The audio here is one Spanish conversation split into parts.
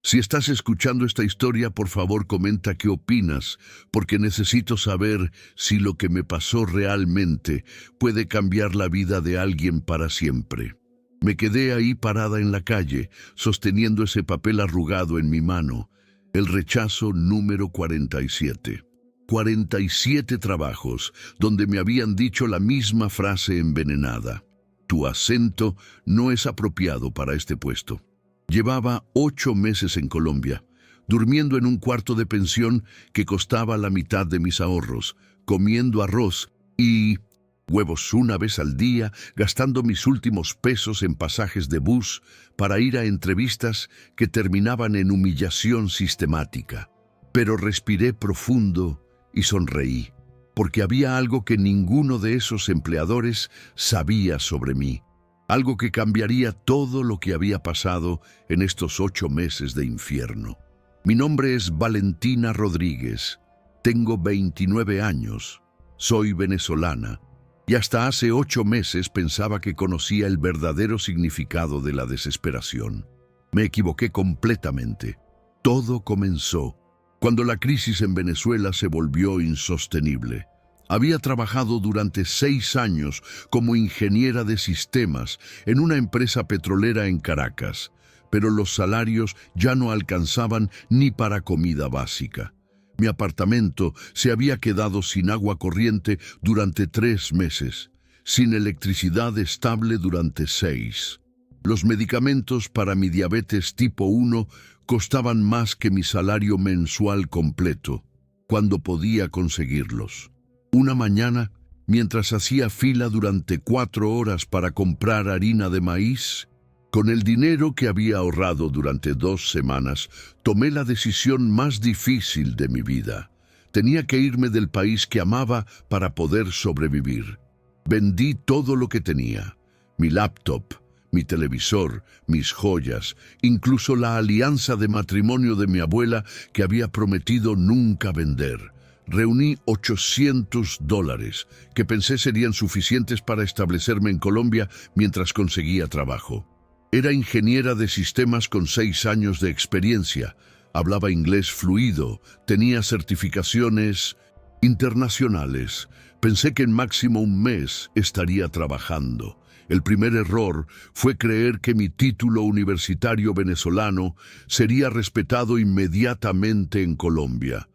Si estás escuchando esta historia, por favor comenta qué opinas, porque necesito saber si lo que me pasó realmente puede cambiar la vida de alguien para siempre. Me quedé ahí parada en la calle, sosteniendo ese papel arrugado en mi mano, el rechazo número 47. 47 trabajos donde me habían dicho la misma frase envenenada. Tu acento no es apropiado para este puesto. Llevaba 8 meses en Colombia, durmiendo en un cuarto de pensión que costaba la mitad de mis ahorros, comiendo arroz y huevos una vez al día, gastando mis últimos pesos en pasajes de bus para ir a entrevistas que terminaban en humillación sistemática. Pero respiré profundo y sonreí, porque había algo que ninguno de esos empleadores sabía sobre mí. Algo que cambiaría todo lo que había pasado en estos 8 meses de infierno. Mi nombre es Valentina Rodríguez. Tengo 29 años. Soy venezolana. Y hasta hace 8 meses pensaba que conocía el verdadero significado de la desesperación. Me equivoqué completamente. Todo comenzó cuando la crisis en Venezuela se volvió insostenible. Había trabajado durante 6 años como ingeniera de sistemas en una empresa petrolera en Caracas, pero los salarios ya no alcanzaban ni para comida básica. Mi apartamento se había quedado sin agua corriente durante 3 meses, sin electricidad estable durante 6. Los medicamentos para mi diabetes tipo 1 costaban más que mi salario mensual completo, cuando podía conseguirlos. Una mañana, mientras hacía fila durante 4 horas para comprar harina de maíz, con el dinero que había ahorrado durante 2 semanas, tomé la decisión más difícil de mi vida. Tenía que irme del país que amaba para poder sobrevivir. Vendí todo lo que tenía: mi laptop, mi televisor, mis joyas, incluso la alianza de matrimonio de mi abuela que había prometido nunca vender. Reuní $800, que pensé serían suficientes para establecerme en Colombia mientras conseguía trabajo. Era ingeniera de sistemas con 6 años de experiencia, hablaba inglés fluido, tenía certificaciones internacionales. Pensé que en máximo un mes estaría trabajando. El primer error fue creer que mi título universitario venezolano sería respetado inmediatamente en Colombia.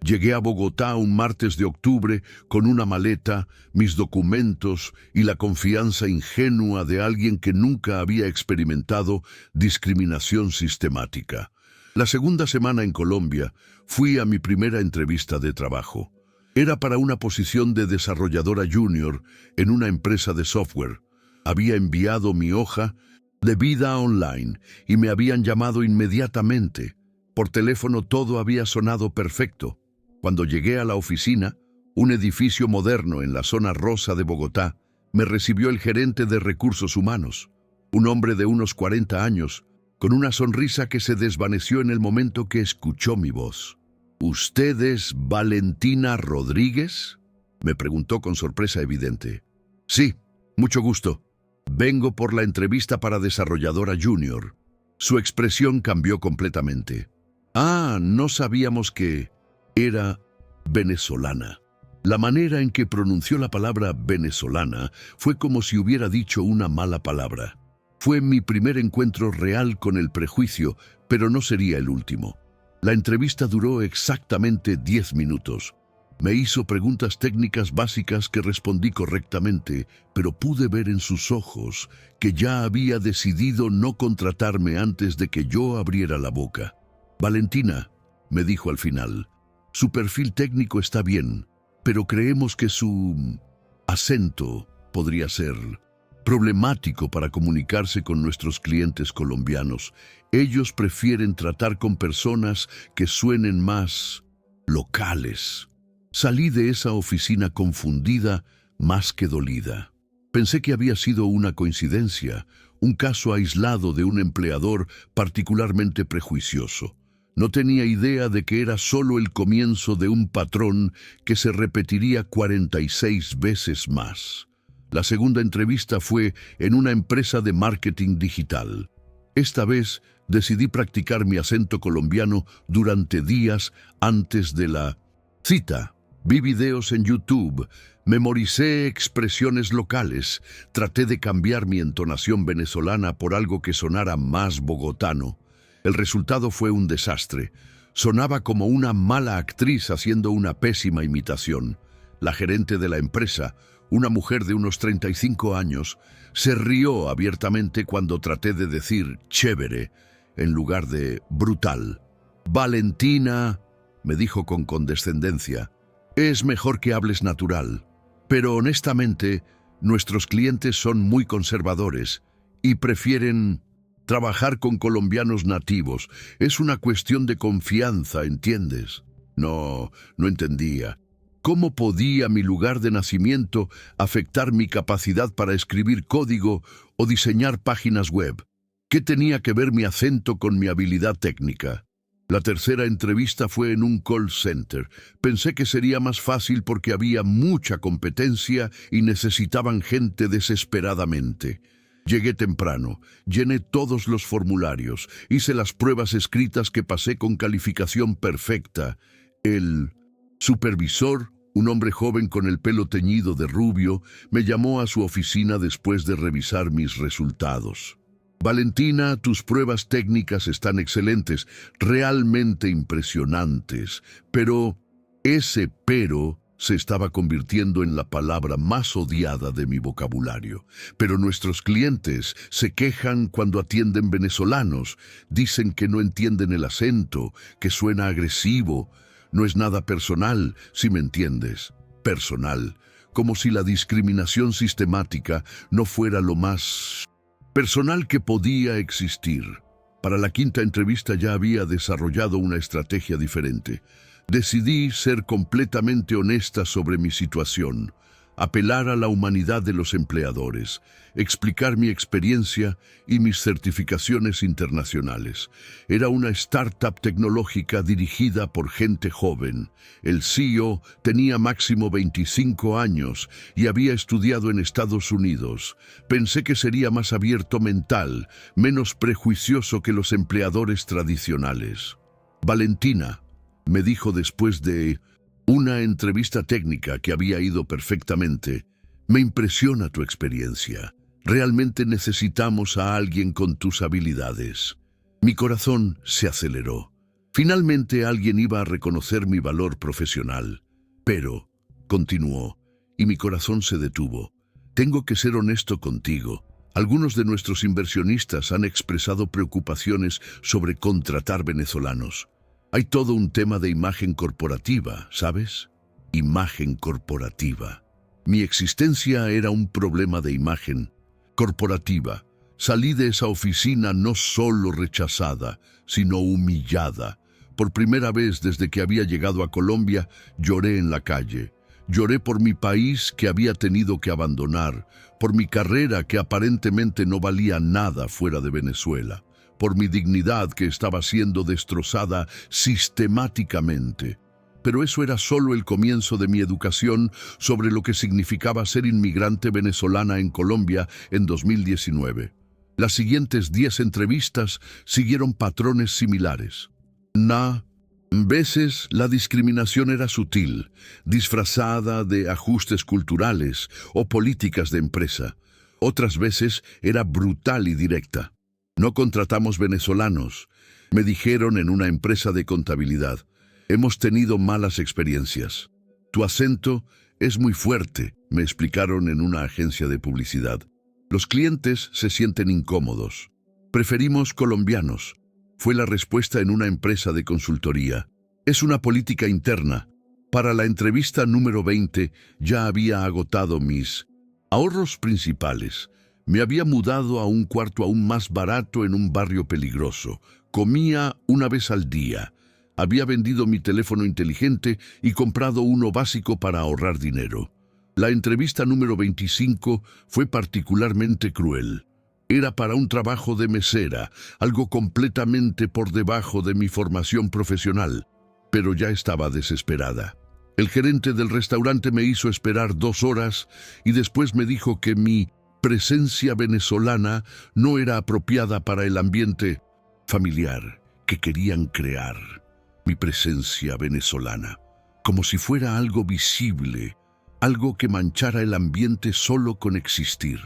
Llegué a Bogotá un martes de octubre con una maleta, mis documentos y la confianza ingenua de alguien que nunca había experimentado discriminación sistemática. La segunda semana en Colombia fui a mi primera entrevista de trabajo. Era para una posición de desarrolladora junior en una empresa de software. Había enviado mi hoja de vida online y me habían llamado inmediatamente. Por teléfono todo había sonado perfecto. Cuando llegué a la oficina, un edificio moderno en la zona rosa de Bogotá, me recibió el gerente de recursos humanos, un hombre de unos 40 años, con una sonrisa que se desvaneció en el momento que escuchó mi voz. ¿Usted es Valentina Rodríguez?, me preguntó con sorpresa evidente. Sí, mucho gusto. Vengo por la entrevista para desarrolladora junior. Su expresión cambió completamente. Ah, no sabíamos que era venezolana. La manera en que pronunció la palabra venezolana fue como si hubiera dicho una mala palabra. Fue mi primer encuentro real con el prejuicio, pero no sería el último. La entrevista duró exactamente 10 minutos. Me hizo preguntas técnicas básicas que respondí correctamente, pero pude ver en sus ojos que ya había decidido no contratarme antes de que yo abriera la boca. Valentina, me dijo al final, su perfil técnico está bien, pero creemos que su acento podría ser problemático para comunicarse con nuestros clientes colombianos. Ellos prefieren tratar con personas que suenen más locales. Salí de esa oficina confundida más que dolida. Pensé que había sido una coincidencia, un caso aislado de un empleador particularmente prejuicioso. No tenía idea de que era solo el comienzo de un patrón que se repetiría 46 veces más. La segunda entrevista fue en una empresa de marketing digital. Esta vez Decidí practicar mi acento colombiano durante días antes de la cita. Vi videos en YouTube, memoricé expresiones locales, traté de cambiar mi entonación venezolana por algo que sonara más bogotano. El resultado fue un desastre. Sonaba como una mala actriz haciendo una pésima imitación. La gerente de la empresa, una mujer de unos 35 años, se rió abiertamente cuando traté de decir chévere en lugar de brutal. Valentina, me dijo con condescendencia, es mejor que hables natural. Pero honestamente, nuestros clientes son muy conservadores y prefieren trabajar con colombianos nativos. Es una cuestión de confianza, ¿entiendes? No entendía. ¿Cómo podía mi lugar de nacimiento afectar mi capacidad para escribir código o diseñar páginas web? ¿Qué tenía que ver mi acento con mi habilidad técnica? La tercera entrevista fue en un call center. Pensé que sería más fácil porque había mucha competencia y necesitaban gente desesperadamente. Llegué temprano, llené todos los formularios, hice las pruebas escritas que pasé con calificación perfecta. El supervisor, un hombre joven con el pelo teñido de rubio, me llamó a su oficina después de revisar mis resultados. Valentina, tus pruebas técnicas están excelentes, realmente impresionantes, pero ese pero se estaba convirtiendo en la palabra más odiada de mi vocabulario. Pero nuestros clientes se quejan cuando atienden venezolanos, dicen que no entienden el acento, que suena agresivo. No es nada personal, si me entiendes. Personal, como si la discriminación sistemática no fuera lo más personal que podía existir. Para la quinta entrevista ya había desarrollado una estrategia diferente. Decidí ser completamente honesta sobre mi situación, apelar a la humanidad de los empleadores, explicar mi experiencia y mis certificaciones internacionales. Era una startup tecnológica dirigida por gente joven. El CEO tenía máximo 25 años y había estudiado en Estados Unidos. Pensé que sería más abierto mental, menos prejuicioso que los empleadores tradicionales. Valentina, me dijo después de una entrevista técnica que había ido perfectamente, me impresiona tu experiencia. Realmente necesitamos a alguien con tus habilidades. Mi corazón se aceleró. Finalmente alguien iba a reconocer mi valor profesional. Pero, continuó, y mi corazón se detuvo. Tengo que ser honesto contigo. Algunos de nuestros inversionistas han expresado preocupaciones sobre contratar venezolanos. Hay todo un tema de imagen corporativa, ¿sabes? Imagen corporativa. Mi existencia era un problema de imagen corporativa. Salí de esa oficina no solo rechazada, sino humillada. Por primera vez desde que había llegado a Colombia, lloré en la calle. Lloré por mi país que había tenido que abandonar, por mi carrera que aparentemente no valía nada fuera de Venezuela, por mi dignidad que estaba siendo destrozada sistemáticamente. Pero eso era solo el comienzo de mi educación sobre lo que significaba ser inmigrante venezolana en Colombia en 2019. Las siguientes 10 entrevistas siguieron patrones similares. Veces la discriminación era sutil, disfrazada de ajustes culturales o políticas de empresa. Otras veces era brutal y directa. No contratamos venezolanos, me dijeron en una empresa de contabilidad. Hemos tenido malas experiencias. Tu acento es muy fuerte, me explicaron en una agencia de publicidad. Los clientes se sienten incómodos. Preferimos colombianos, fue la respuesta en una empresa de consultoría. Es una política interna. Para la entrevista número 20 ya había agotado mis ahorros principales. Me había mudado a un cuarto aún más barato en un barrio peligroso. Comía una vez al día. Había vendido mi teléfono inteligente y comprado uno básico para ahorrar dinero. La entrevista número 25 fue particularmente cruel. Era para un trabajo de mesera, algo completamente por debajo de mi formación profesional, pero ya estaba desesperada. El gerente del restaurante me hizo esperar 2 horas y después me dijo que mi presencia venezolana no era apropiada para el ambiente. familiar, que querían crear mi presencia venezolana, como si fuera algo visible, algo que manchara el ambiente solo con existir.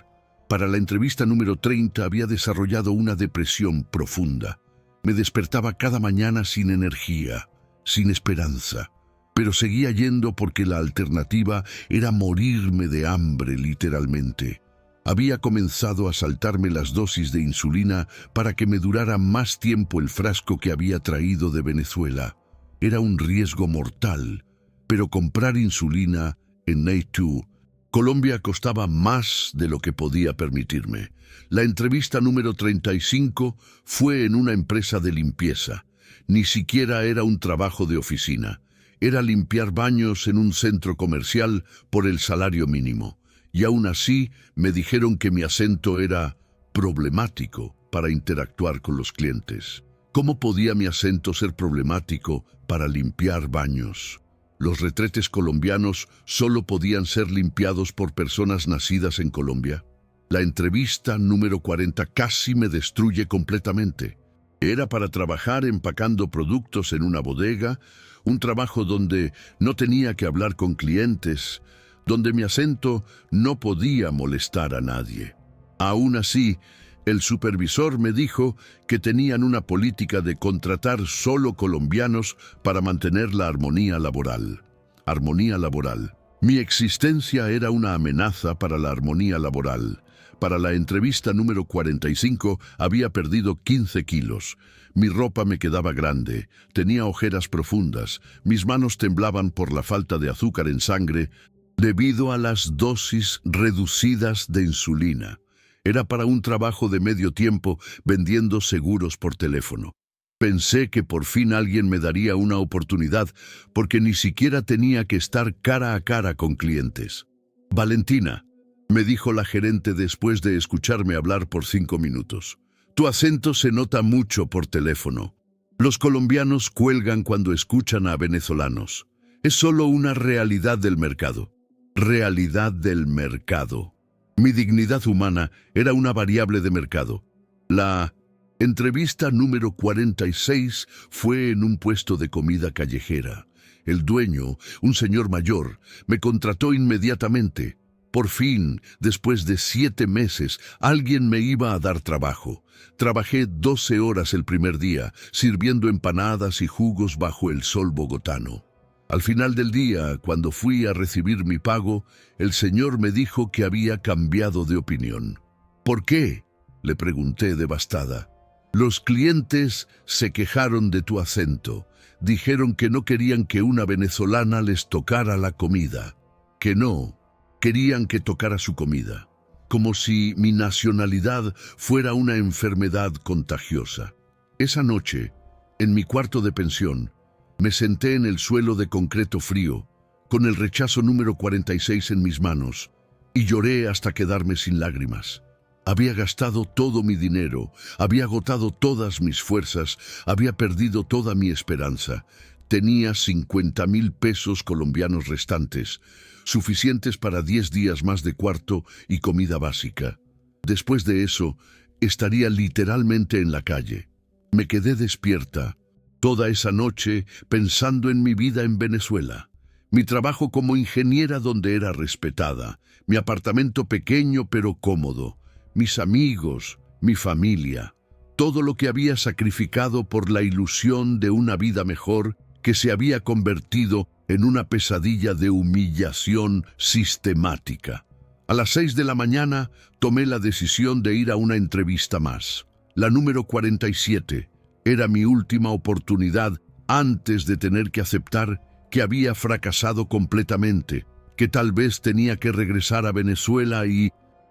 Para la entrevista número 30 había desarrollado una depresión profunda. Me despertaba cada mañana sin energía, sin esperanza, pero seguía yendo porque la alternativa era morirme de hambre literalmente. Había comenzado a saltarme las dosis de insulina para que me durara más tiempo el frasco que había traído de Venezuela. Era un riesgo mortal, pero comprar insulina en Neitu, Colombia, costaba más de lo que podía permitirme. La entrevista número 35 fue en una empresa de limpieza. Ni siquiera era un trabajo de oficina. Era limpiar baños en un centro comercial por el salario mínimo. Y aún así me dijeron que mi acento era problemático para interactuar con los clientes. ¿Cómo podía mi acento ser problemático para limpiar baños? Los retretes colombianos solo podían ser limpiados por personas nacidas en Colombia. La entrevista número 40 casi me destruye completamente. Era para trabajar empacando productos en una bodega, un trabajo donde no tenía que hablar con clientes, donde mi acento no podía molestar a nadie. Aún así, el supervisor me dijo que tenían una política de contratar solo colombianos para mantener la armonía laboral. Armonía laboral. Mi existencia era una amenaza para la armonía laboral. Para la entrevista número 45 había perdido 15 kilos. Mi ropa me quedaba grande, tenía ojeras profundas, mis manos temblaban por la falta de azúcar en sangre debido a las dosis reducidas de insulina. Era para un trabajo de medio tiempo vendiendo seguros por teléfono. Pensé que por fin alguien me daría una oportunidad porque ni siquiera tenía que estar cara a cara con clientes. Valentina, me dijo la gerente después de escucharme hablar por 5 minutos. Tu acento se nota mucho por teléfono. Los colombianos cuelgan cuando escuchan a venezolanos. Es solo una realidad del mercado. Realidad del mercado. Mi dignidad humana era una variable de mercado. La entrevista número 46 fue en un puesto de comida callejera. El dueño, un señor mayor, me contrató inmediatamente. Por fin, después de 7 meses, alguien me iba a dar trabajo. Trabajé 12 horas el primer día, sirviendo empanadas y jugos bajo el sol bogotano. Al final del día, cuando fui a recibir mi pago, el señor me dijo que había cambiado de opinión. ¿Por qué?, le pregunté devastada. Los clientes se quejaron de tu acento. Dijeron que no querían que una venezolana les tocara la comida. Que no, querían que tocara su comida. Como si mi nacionalidad fuera una enfermedad contagiosa. Esa noche, en mi cuarto de pensión, me senté en el suelo de concreto frío, con el rechazo número 46 en mis manos, y lloré hasta quedarme sin lágrimas. Había gastado todo mi dinero, había agotado todas mis fuerzas, había perdido toda mi esperanza. Tenía 50,000 pesos colombianos restantes, suficientes para 10 días más de cuarto y comida básica. Después de eso, estaría literalmente en la calle. Me quedé despierta toda esa noche pensando en mi vida en Venezuela, mi trabajo como ingeniera donde era respetada, mi apartamento pequeño pero cómodo, mis amigos, mi familia, todo lo que había sacrificado por la ilusión de una vida mejor que se había convertido en una pesadilla de humillación sistemática. A las 6 de la mañana tomé la decisión de ir a una entrevista más, la número 47. Era mi última oportunidad antes de tener que aceptar que había fracasado completamente, que tal vez tenía que regresar a Venezuela y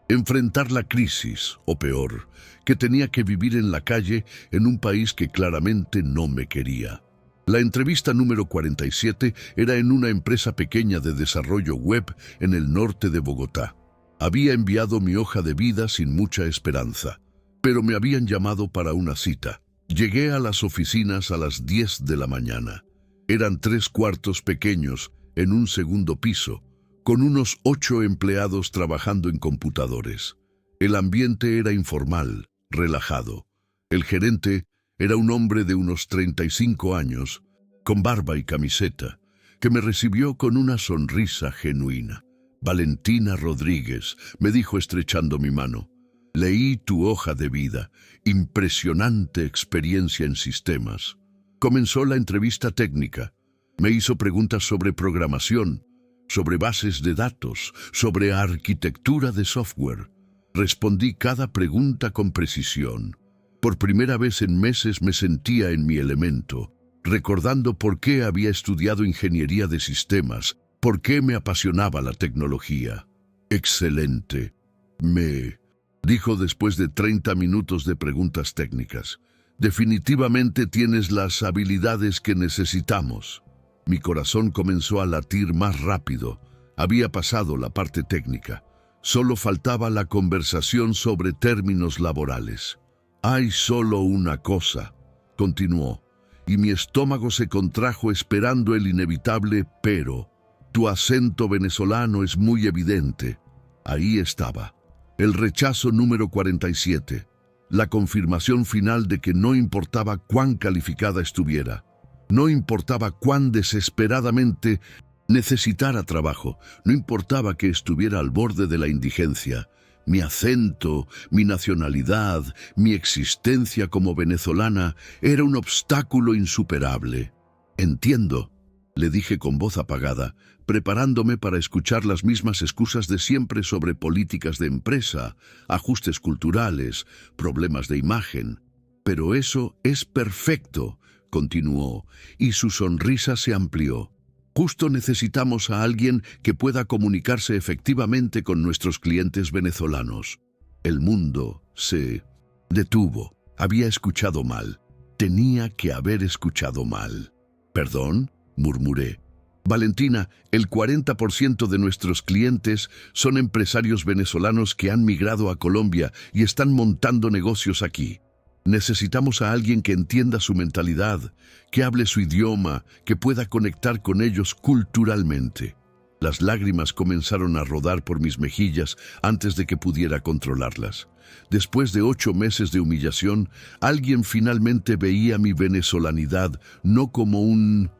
enfrentar la crisis, o peor, que tenía que vivir en la calle en un país que claramente no me quería. La entrevista número 47 era en una empresa pequeña de desarrollo web en el norte de Bogotá. Había enviado mi hoja de vida sin mucha esperanza, pero me habían llamado para una cita. Llegué a las oficinas a las 10 de la mañana. Eran 3 cuartos pequeños en un segundo piso, con unos 8 empleados trabajando en computadores. El ambiente era informal, relajado. El gerente, Era un hombre de unos 35 años, con barba y camiseta, que me recibió con una sonrisa genuina. Valentina Rodríguez, me dijo estrechando mi mano. Leí tu hoja de vida, impresionante experiencia en sistemas. Comenzó la entrevista técnica. Me hizo preguntas sobre programación, sobre bases de datos, sobre arquitectura de software. Respondí cada pregunta con precisión. Por primera vez en meses me sentía en mi elemento, recordando por qué había estudiado ingeniería de sistemas, por qué me apasionaba la tecnología. Excelente, me dijo después de 30 minutos de preguntas técnicas. Definitivamente tienes las habilidades que necesitamos. Mi corazón comenzó a latir más rápido. Había pasado la parte técnica. Solo faltaba la conversación sobre términos laborales. Hay solo una cosa, continuó, y mi estómago se contrajo esperando el inevitable pero. Tu acento venezolano es muy evidente. Ahí estaba. El rechazo número 47. La confirmación final de que no importaba cuán calificada estuviera. No importaba cuán desesperadamente necesitara trabajo. No importaba que estuviera al borde de la indigencia. Mi acento, mi nacionalidad, mi existencia como venezolana era un obstáculo insuperable. Entiendo, le dije con voz apagada, preparándome para escuchar las mismas excusas de siempre sobre políticas de empresa, ajustes culturales, problemas de imagen. Pero eso es perfecto, continuó, y su sonrisa se amplió. Justo necesitamos a alguien que pueda comunicarse efectivamente con nuestros clientes venezolanos. El mundo se detuvo. Había escuchado mal. Tenía que haber escuchado mal. ¿Perdón?, murmuré. Valentina, el 40% de nuestros clientes son empresarios venezolanos que han migrado a Colombia y están montando negocios aquí. Necesitamos a alguien que entienda su mentalidad, que hable su idioma, que pueda conectar con ellos culturalmente. Las lágrimas comenzaron a rodar por mis mejillas antes de que pudiera controlarlas. Después de 8 meses de humillación, alguien finalmente veía mi venezolanidad no como un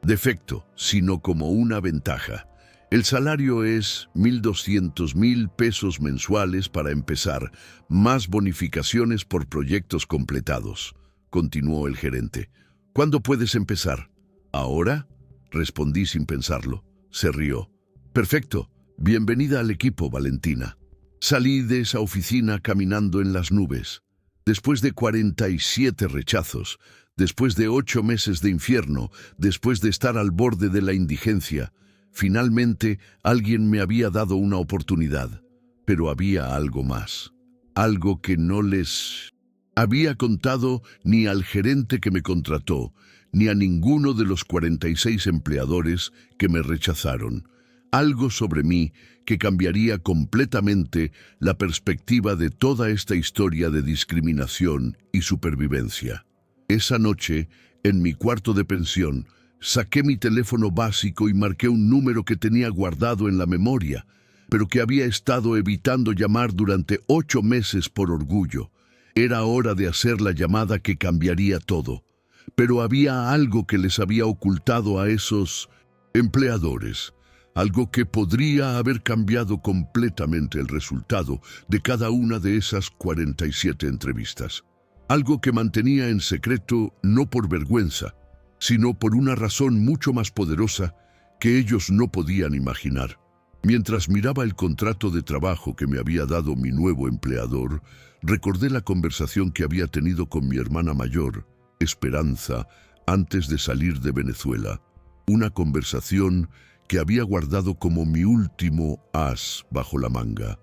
defecto, sino como una ventaja. El salario es 1.200.000 pesos mensuales para empezar, más bonificaciones por proyectos completados, continuó el gerente. ¿Cuándo puedes empezar? ¿Ahora?, respondí sin pensarlo. Se rió. Perfecto. Bienvenida al equipo, Valentina. Salí de esa oficina caminando en las nubes. Después de 47 rechazos, después de 8 meses de infierno, después de estar al borde de la indigencia, finalmente alguien me había dado una oportunidad. Pero había algo más. Algo que no les había contado ni al gerente que me contrató, ni a ninguno de los 46 empleadores que me rechazaron. Algo sobre mí que cambiaría completamente la perspectiva de toda esta historia de discriminación y supervivencia. Esa noche, en mi cuarto de pensión, saqué mi teléfono básico y marqué un número que tenía guardado en la memoria, pero que había estado evitando llamar durante 8 meses por orgullo. Era hora de hacer la llamada que cambiaría todo. Pero había algo que les había ocultado a esos empleadores. Algo que podría haber cambiado completamente el resultado de cada una de esas 47 entrevistas. Algo que mantenía en secreto no por vergüenza, sino por una razón mucho más poderosa que ellos no podían imaginar. Mientras miraba el contrato de trabajo que me había dado mi nuevo empleador, recordé la conversación que había tenido con mi hermana mayor, Esperanza, antes de salir de Venezuela. Una conversación que había guardado como mi último as bajo la manga.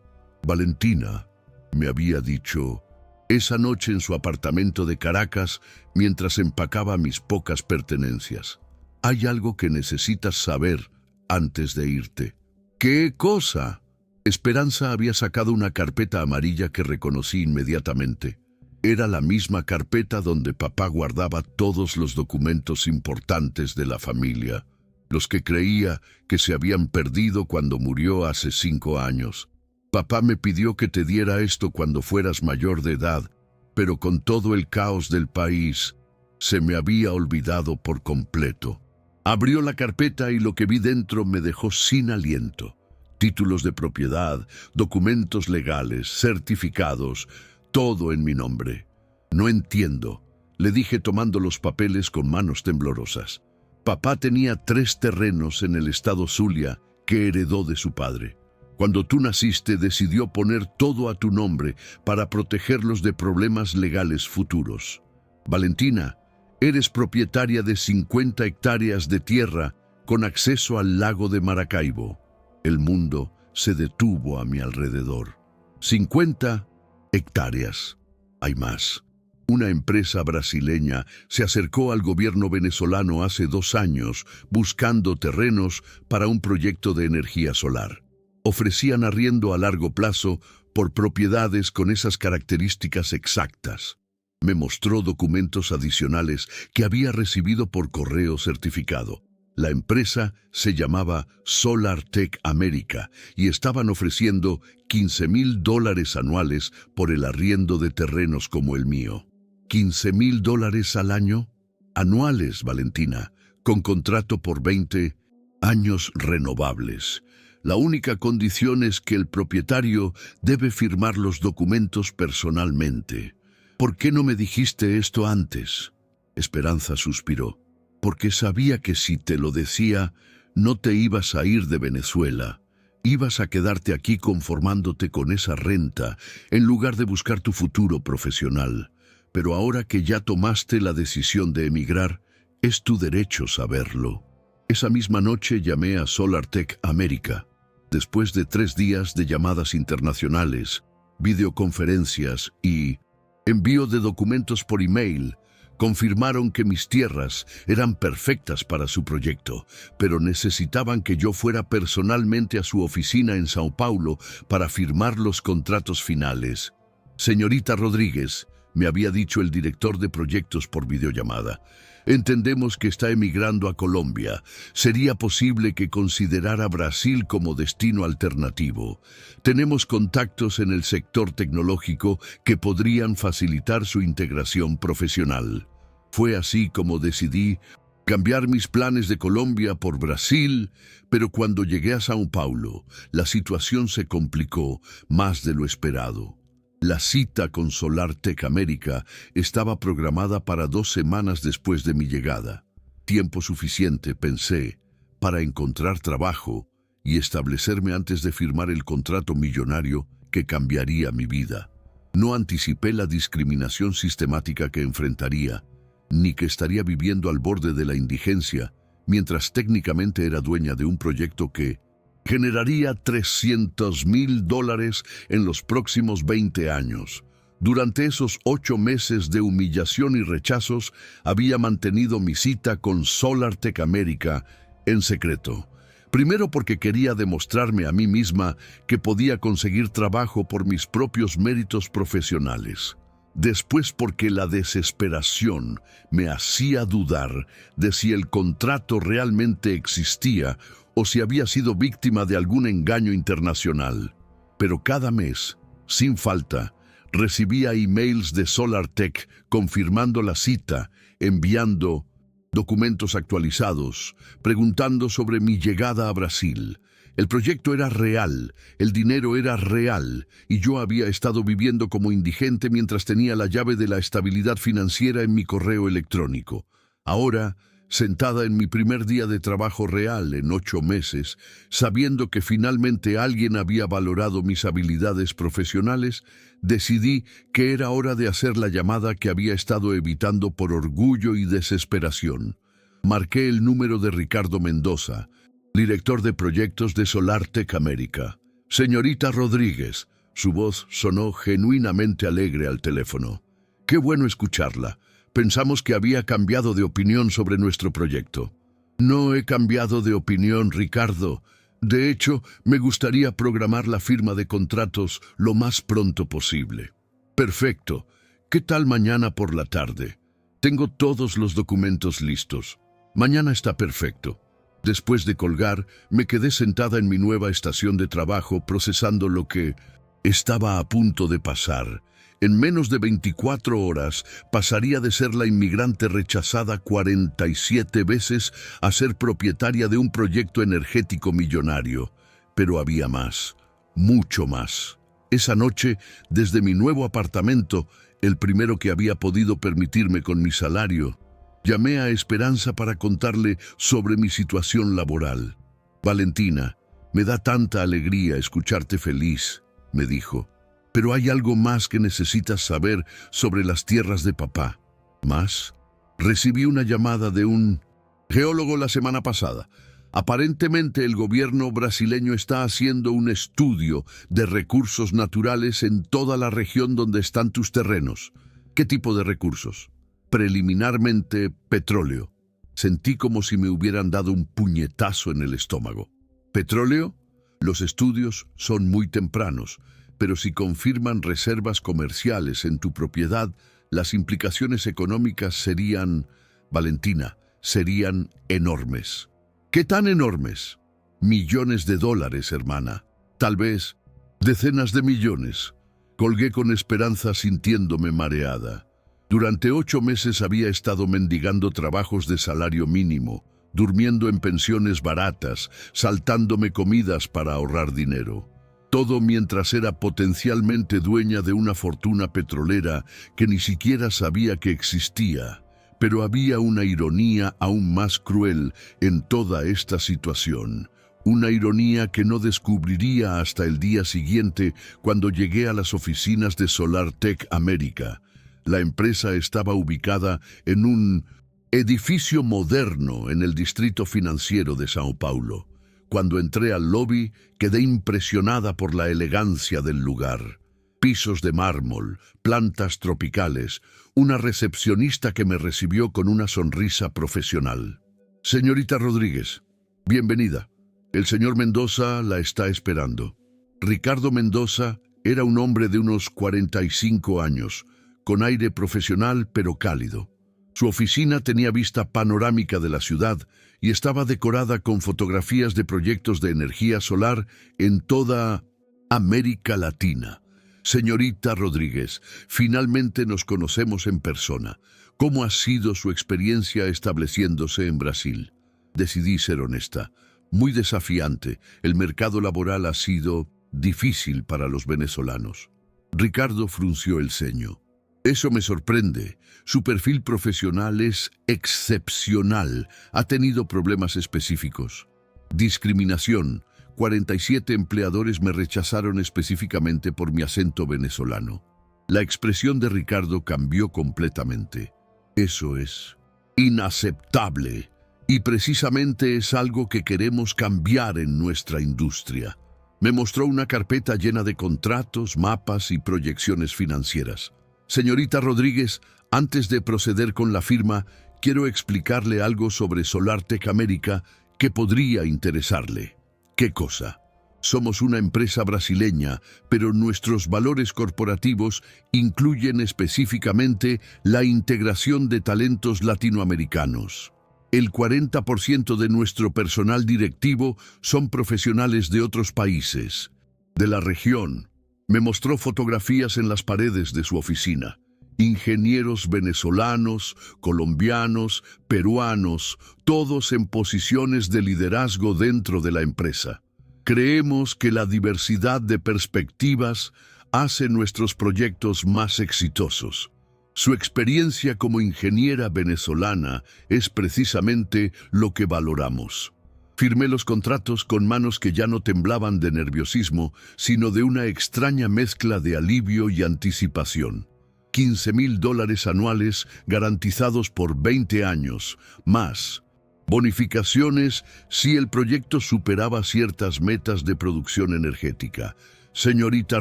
Valentina, me había dicho, esa noche en su apartamento de Caracas, mientras empacaba mis pocas pertenencias. Hay algo que necesitas saber antes de irte. ¿Qué cosa? Esperanza había sacado una carpeta amarilla que reconocí inmediatamente. Era la misma carpeta donde papá guardaba todos los documentos importantes de la familia, los que creía que se habían perdido cuando murió hace 5 años. Papá me pidió que te diera esto cuando fueras mayor de edad, pero con todo el caos del país, Se me había olvidado por completo. Abrió la carpeta y lo que vi dentro me dejó sin aliento. Títulos de propiedad, documentos legales, certificados, todo en mi nombre. No entiendo, le dije tomando los papeles con manos temblorosas. Papá tenía 3 terrenos en el estado Zulia que heredó de su padre. Cuando tú naciste decidió poner todo a tu nombre para protegerlos de problemas legales futuros. Valentina, eres propietaria de 50 hectáreas de tierra con acceso al lago de Maracaibo. El mundo se detuvo a mi alrededor. 50 hectáreas. Hay más. Una empresa brasileña se acercó al gobierno venezolano hace 2 años buscando terrenos para un proyecto de energía solar. Ofrecían arriendo a largo plazo por propiedades con esas características exactas. Me mostró documentos adicionales que había recibido por correo certificado. La empresa se llamaba SolarTech América y estaban ofreciendo $15,000 anuales por el arriendo de terrenos como el mío. $15,000 al año, anuales, Valentina, con contrato por 20 años renovables. La única condición es que el propietario debe firmar los documentos personalmente. ¿Por qué no me dijiste esto antes? Esperanza suspiró. Porque sabía que si te lo decía, no te ibas a ir de Venezuela. Ibas a quedarte aquí conformándote con esa renta en lugar de buscar tu futuro profesional. Pero ahora que ya tomaste la decisión de emigrar, es tu derecho saberlo. Esa misma noche llamé a SolarTech América. Después de 3 días de llamadas internacionales, videoconferencias y envío de documentos por email, confirmaron que mis tierras eran perfectas para su proyecto, pero necesitaban que yo fuera personalmente a su oficina en Sao Paulo para firmar los contratos finales. Señorita Rodríguez, me había dicho el director de proyectos por videollamada, entendemos que está emigrando a Colombia. Sería posible que considerara Brasil como destino alternativo. Tenemos contactos en el sector tecnológico que podrían facilitar su integración profesional. Fue así como decidí cambiar mis planes de Colombia por Brasil, pero cuando llegué a Sao Paulo, la situación se complicó más de lo esperado. La cita con SolarTech América estaba programada para 2 semanas después de mi llegada. Tiempo suficiente, pensé, para encontrar trabajo y establecerme antes de firmar el contrato millonario que cambiaría mi vida. No anticipé la discriminación sistemática que enfrentaría, ni que estaría viviendo al borde de la indigencia, mientras técnicamente era dueña de un proyecto que generaría $300,000 en los próximos 20 años. Durante esos 8 meses de humillación y rechazos, había mantenido mi cita con SolarTech América en secreto. Primero porque quería demostrarme a mí misma que podía conseguir trabajo por mis propios méritos profesionales. Después porque la desesperación me hacía dudar de si el contrato realmente existía o si había sido víctima de algún engaño internacional. Pero cada mes, sin falta, recibía emails de SolarTech confirmando la cita, enviando documentos actualizados, preguntando sobre mi llegada a Brasil. El proyecto era real, el dinero era real, y yo había estado viviendo como indigente mientras tenía la llave de la estabilidad financiera en mi correo electrónico. Ahora, sentada en mi primer día de trabajo real en 8 meses, sabiendo que finalmente alguien había valorado mis habilidades profesionales, decidí que era hora de hacer la llamada que había estado evitando por orgullo y desesperación. Marqué el número de Ricardo Mendoza, director de proyectos de SolarTech América. Señorita Rodríguez, su voz sonó genuinamente alegre al teléfono. Qué bueno escucharla. Pensamos que había cambiado de opinión sobre nuestro proyecto. No he cambiado de opinión, Ricardo. De hecho, me gustaría programar la firma de contratos lo más pronto posible. Perfecto. ¿Qué tal mañana por la tarde? Tengo todos los documentos listos. Mañana está perfecto. Después de colgar, me quedé sentada en mi nueva estación de trabajo procesando lo que estaba a punto de pasar. En menos de 24 horas pasaría de ser la inmigrante rechazada 47 veces a ser propietaria de un proyecto energético millonario. Pero había más, mucho más. Esa noche, desde mi nuevo apartamento, el primero que había podido permitirme con mi salario, llamé a Esperanza para contarle sobre mi situación laboral. Valentina, me da tanta alegría escucharte feliz, me dijo. Pero hay algo más que necesitas saber sobre las tierras de papá. ¿Más? Recibí una llamada de un geólogo la semana pasada. Aparentemente el gobierno brasileño está haciendo un estudio de recursos naturales en toda la región donde están tus terrenos. ¿Qué tipo de recursos? Preliminarmente, petróleo. Sentí como si me hubieran dado un puñetazo en el estómago. ¿Petróleo? Los estudios son muy tempranos, pero si confirman reservas comerciales en tu propiedad, las implicaciones económicas serían, Valentina, serían enormes. ¿Qué tan enormes? Millones de dólares, hermana. Tal vez decenas de millones. Colgué con Esperanza sintiéndome mareada. Durante 8 meses había estado mendigando trabajos de salario mínimo, durmiendo en pensiones baratas, saltándome comidas para ahorrar dinero. Todo mientras era potencialmente dueña de una fortuna petrolera que ni siquiera sabía que existía. Pero había una ironía aún más cruel en toda esta situación. Una ironía que no descubriría hasta el día siguiente cuando llegué a las oficinas de SolarTech América. La empresa estaba ubicada en un edificio moderno en el distrito financiero de Sao Paulo. Cuando entré al lobby, quedé impresionada por la elegancia del lugar. Pisos de mármol, plantas tropicales, una recepcionista que me recibió con una sonrisa profesional. Señorita Rodríguez, bienvenida. El señor Mendoza la está esperando. Ricardo Mendoza era un hombre de unos 45 años, con aire profesional pero cálido. Su oficina tenía vista panorámica de la ciudad y estaba decorada con fotografías de proyectos de energía solar en toda América Latina. Señorita Rodríguez, finalmente nos conocemos en persona. ¿Cómo ha sido su experiencia estableciéndose en Brasil? Decidí ser honesta. Muy desafiante. El mercado laboral ha sido difícil para los venezolanos. Ricardo frunció el ceño. Eso me sorprende. Su perfil profesional es excepcional. Ha tenido problemas específicos. Discriminación. 47 empleadores me rechazaron específicamente por mi acento venezolano. La expresión de Ricardo cambió completamente. Eso es inaceptable. Y precisamente es algo que queremos cambiar en nuestra industria. Me mostró una carpeta llena de contratos, mapas y proyecciones financieras. Señorita Rodríguez, antes de proceder con la firma, quiero explicarle algo sobre SolarTech América que podría interesarle. ¿Qué cosa? Somos una empresa brasileña, pero nuestros valores corporativos incluyen específicamente la integración de talentos latinoamericanos. El 40% de nuestro personal directivo son profesionales de otros países, de la región. Me mostró fotografías en las paredes de su oficina. Ingenieros venezolanos, colombianos, peruanos, todos en posiciones de liderazgo dentro de la empresa. Creemos que la diversidad de perspectivas hace nuestros proyectos más exitosos. Su experiencia como ingeniera venezolana es precisamente lo que valoramos. Firmé los contratos con manos que ya no temblaban de nerviosismo, sino de una extraña mezcla de alivio y anticipación. $15,000 anuales garantizados por 20 años, más bonificaciones si el proyecto superaba ciertas metas de producción energética. Señorita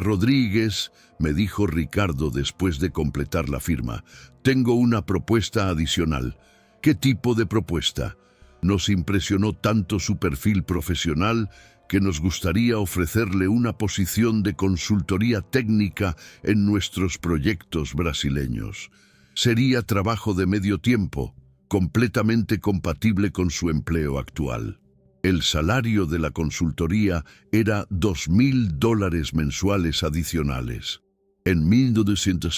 Rodríguez, me dijo Ricardo después de completar la firma, tengo una propuesta adicional. ¿Qué tipo de propuesta? Nos impresionó tanto su perfil profesional que nos gustaría ofrecerle una posición de consultoría técnica en nuestros proyectos brasileños. Sería trabajo de medio tiempo, completamente compatible con su empleo actual. El salario de la consultoría era $2,000 mensuales adicionales. En 1900,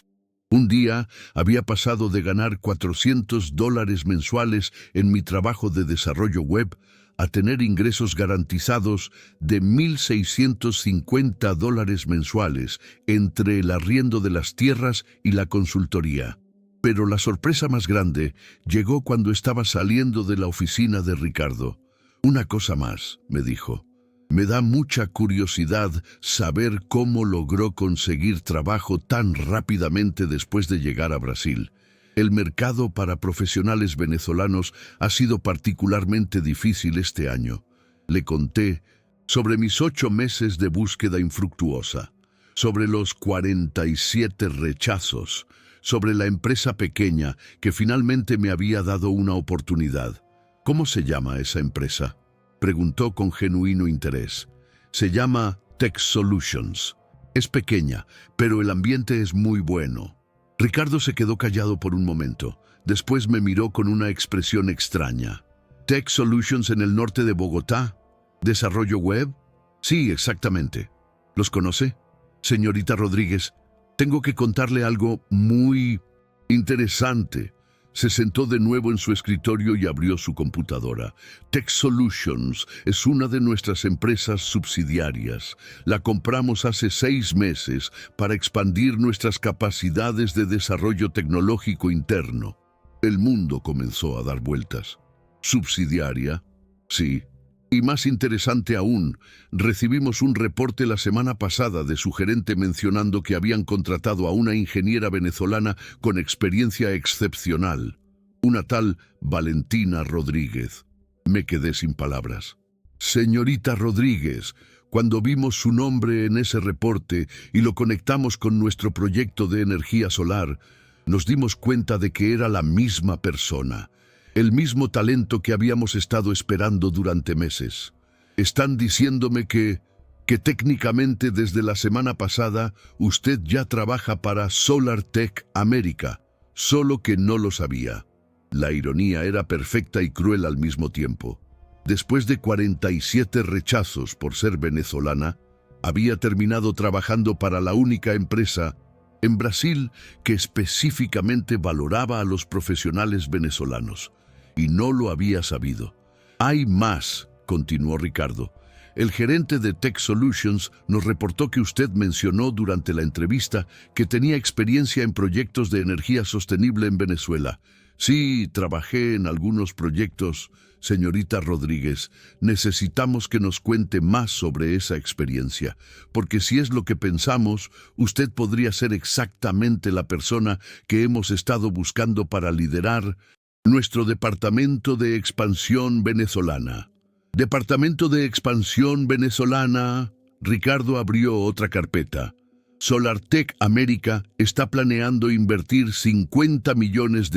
un día había pasado de ganar $400 mensuales en mi trabajo de desarrollo web a tener ingresos garantizados de $1,650 mensuales entre el arriendo de las tierras y la consultoría. Pero la sorpresa más grande llegó cuando estaba saliendo de la oficina de Ricardo. Una cosa más, me dijo. Me da mucha curiosidad saber cómo logró conseguir trabajo tan rápidamente después de llegar a Brasil. El mercado para profesionales venezolanos ha sido particularmente difícil este año. Le conté sobre mis 8 meses de búsqueda infructuosa, sobre los 47 rechazos, sobre la empresa pequeña que finalmente me había dado una oportunidad. ¿Cómo se llama esa empresa?, preguntó con genuino interés. Se llama Tech Solutions. Es pequeña, pero el ambiente es muy bueno. Ricardo se quedó callado por un momento. Después me miró con una expresión extraña. ¿Tech Solutions en el norte de Bogotá? ¿Desarrollo web? Sí, exactamente. ¿Los conoce? Señorita Rodríguez, tengo que contarle algo muy interesante. Se sentó de nuevo en su escritorio y abrió su computadora. Tech Solutions es una de nuestras empresas subsidiarias. La compramos hace 6 meses para expandir nuestras capacidades de desarrollo tecnológico interno. El mundo comenzó a dar vueltas. ¿Subsidiaria? Sí. Y más interesante aún, recibimos un reporte la semana pasada de su gerente mencionando que habían contratado a una ingeniera venezolana con experiencia excepcional, una tal Valentina Rodríguez. Me quedé sin palabras. Señorita Rodríguez, cuando vimos su nombre en ese reporte y lo conectamos con nuestro proyecto de energía solar, nos dimos cuenta de que era la misma persona. El mismo talento que habíamos estado esperando durante meses. Están diciéndome que técnicamente desde la semana pasada usted ya trabaja para SolarTech América, solo que no lo sabía. La ironía era perfecta y cruel al mismo tiempo. Después de 47 rechazos por ser venezolana, había terminado trabajando para la única empresa en Brasil que específicamente valoraba a los profesionales venezolanos. Y no lo había sabido. Hay más, continuó Ricardo. El gerente de Tech Solutions nos reportó que usted mencionó durante la entrevista que tenía experiencia en proyectos de energía sostenible en Venezuela. Sí, trabajé en algunos proyectos. Señorita Rodríguez, necesitamos que nos cuente más sobre esa experiencia, porque si es lo que pensamos, usted podría ser exactamente la persona que hemos estado buscando para liderar nuestro Departamento de Expansión Venezolana. Departamento de Expansión Venezolana. Ricardo abrió otra carpeta. SolarTech América está planeando invertir $50 millones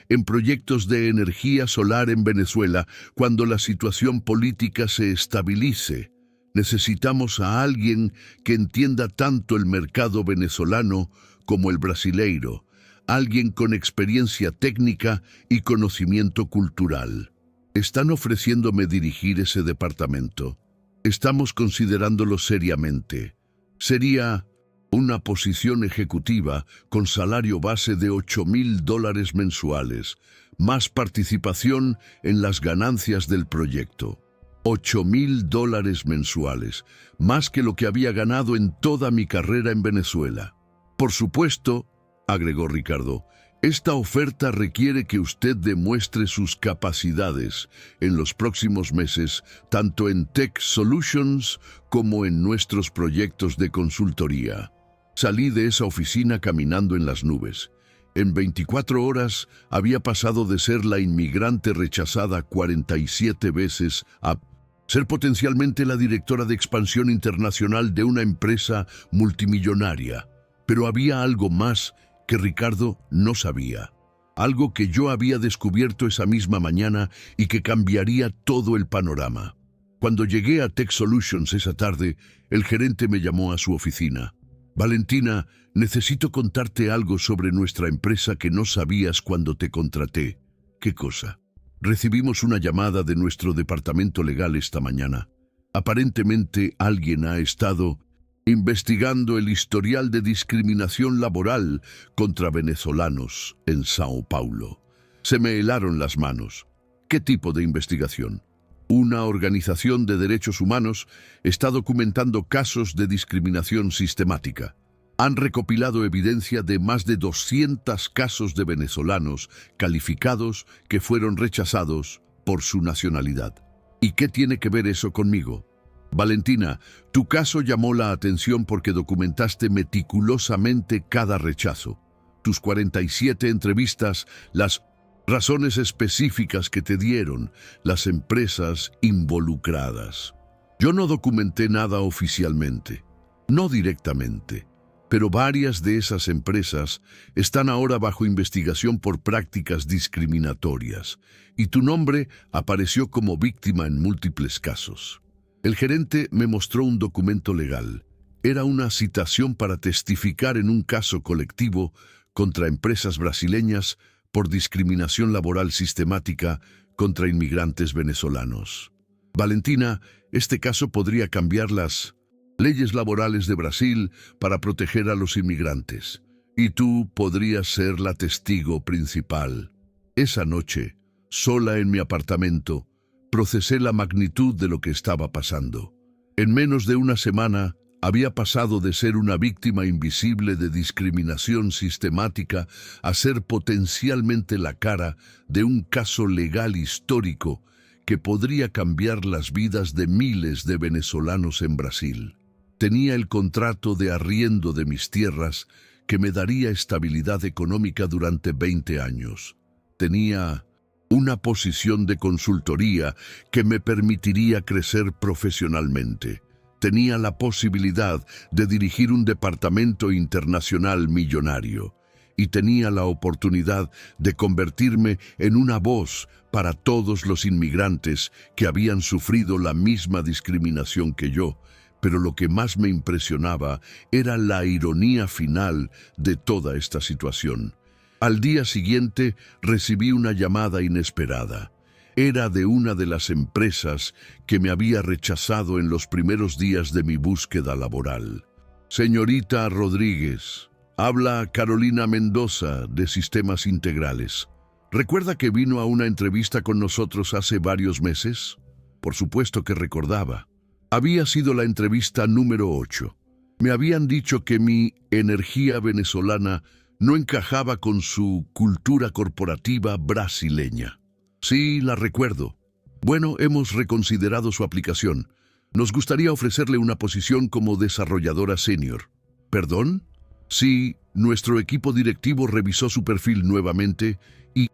en proyectos de energía solar en Venezuela cuando la situación política se estabilice. Necesitamos a alguien que entienda tanto el mercado venezolano como el brasileiro. Alguien con experiencia técnica y conocimiento cultural. Están ofreciéndome dirigir ese departamento. Estamos considerándolo seriamente. Sería una posición ejecutiva con salario base de $8,000 mensuales, más participación en las ganancias del proyecto. $8,000 mensuales, más que lo que había ganado en toda mi carrera en Venezuela. Por supuesto, agregó Ricardo, esta oferta requiere que usted demuestre sus capacidades en los próximos meses, tanto en Tech Solutions como en nuestros proyectos de consultoría. Salí de esa oficina caminando en las nubes. En 24 horas había pasado de ser la inmigrante rechazada 47 veces a ser potencialmente la directora de expansión internacional de una empresa multimillonaria. Pero había algo más que Ricardo no sabía. Algo que yo había descubierto esa misma mañana y que cambiaría todo el panorama. Cuando llegué a Tech Solutions esa tarde, el gerente me llamó a su oficina. Valentina, necesito contarte algo sobre nuestra empresa que no sabías cuando te contraté. ¿Qué cosa? Recibimos una llamada de nuestro departamento legal esta mañana. Aparentemente alguien ha estado investigando el historial de discriminación laboral contra venezolanos en Sao Paulo. Se me helaron las manos. ¿Qué tipo de investigación? Una organización de derechos humanos está documentando casos de discriminación sistemática. Han recopilado evidencia de más de 200 casos de venezolanos calificados que fueron rechazados por su nacionalidad. ¿Y qué tiene que ver eso conmigo? Valentina, tu caso llamó la atención porque documentaste meticulosamente cada rechazo. Tus 47 entrevistas, las razones específicas que te dieron, las empresas involucradas. Yo no documenté nada oficialmente, no directamente, pero varias de esas empresas están ahora bajo investigación por prácticas discriminatorias, y tu nombre apareció como víctima en múltiples casos. El gerente me mostró un documento legal. Era una citación para testificar en un caso colectivo contra empresas brasileñas por discriminación laboral sistemática contra inmigrantes venezolanos. Valentina, este caso podría cambiar las leyes laborales de Brasil para proteger a los inmigrantes, y tú podrías ser la testigo principal. Esa noche, sola en mi apartamento, procesé la magnitud de lo que estaba pasando. En menos de una semana, había pasado de ser una víctima invisible de discriminación sistemática a ser potencialmente la cara de un caso legal histórico que podría cambiar las vidas de miles de venezolanos en Brasil. Tenía el contrato de arriendo de mis tierras que me daría estabilidad económica durante 20 años. Tenía una posición de consultoría que me permitiría crecer profesionalmente. Tenía la posibilidad de dirigir un departamento internacional millonario y tenía la oportunidad de convertirme en una voz para todos los inmigrantes que habían sufrido la misma discriminación que yo. Pero lo que más me impresionaba era la ironía final de toda esta situación. Al día siguiente recibí una llamada inesperada. Era de una de las empresas que me había rechazado en los primeros días de mi búsqueda laboral. Señorita Rodríguez, habla Carolina Mendoza de Sistemas Integrales. ¿Recuerda que vino a una entrevista con nosotros hace varios meses? Por supuesto que recordaba. Había sido la entrevista número 8. Me habían dicho que mi energía venezolana no encajaba con su cultura corporativa brasileña. Sí, la recuerdo. Bueno, hemos reconsiderado su aplicación. Nos gustaría ofrecerle una posición como desarrolladora senior. ¿Perdón? Sí, nuestro equipo directivo revisó su perfil nuevamente y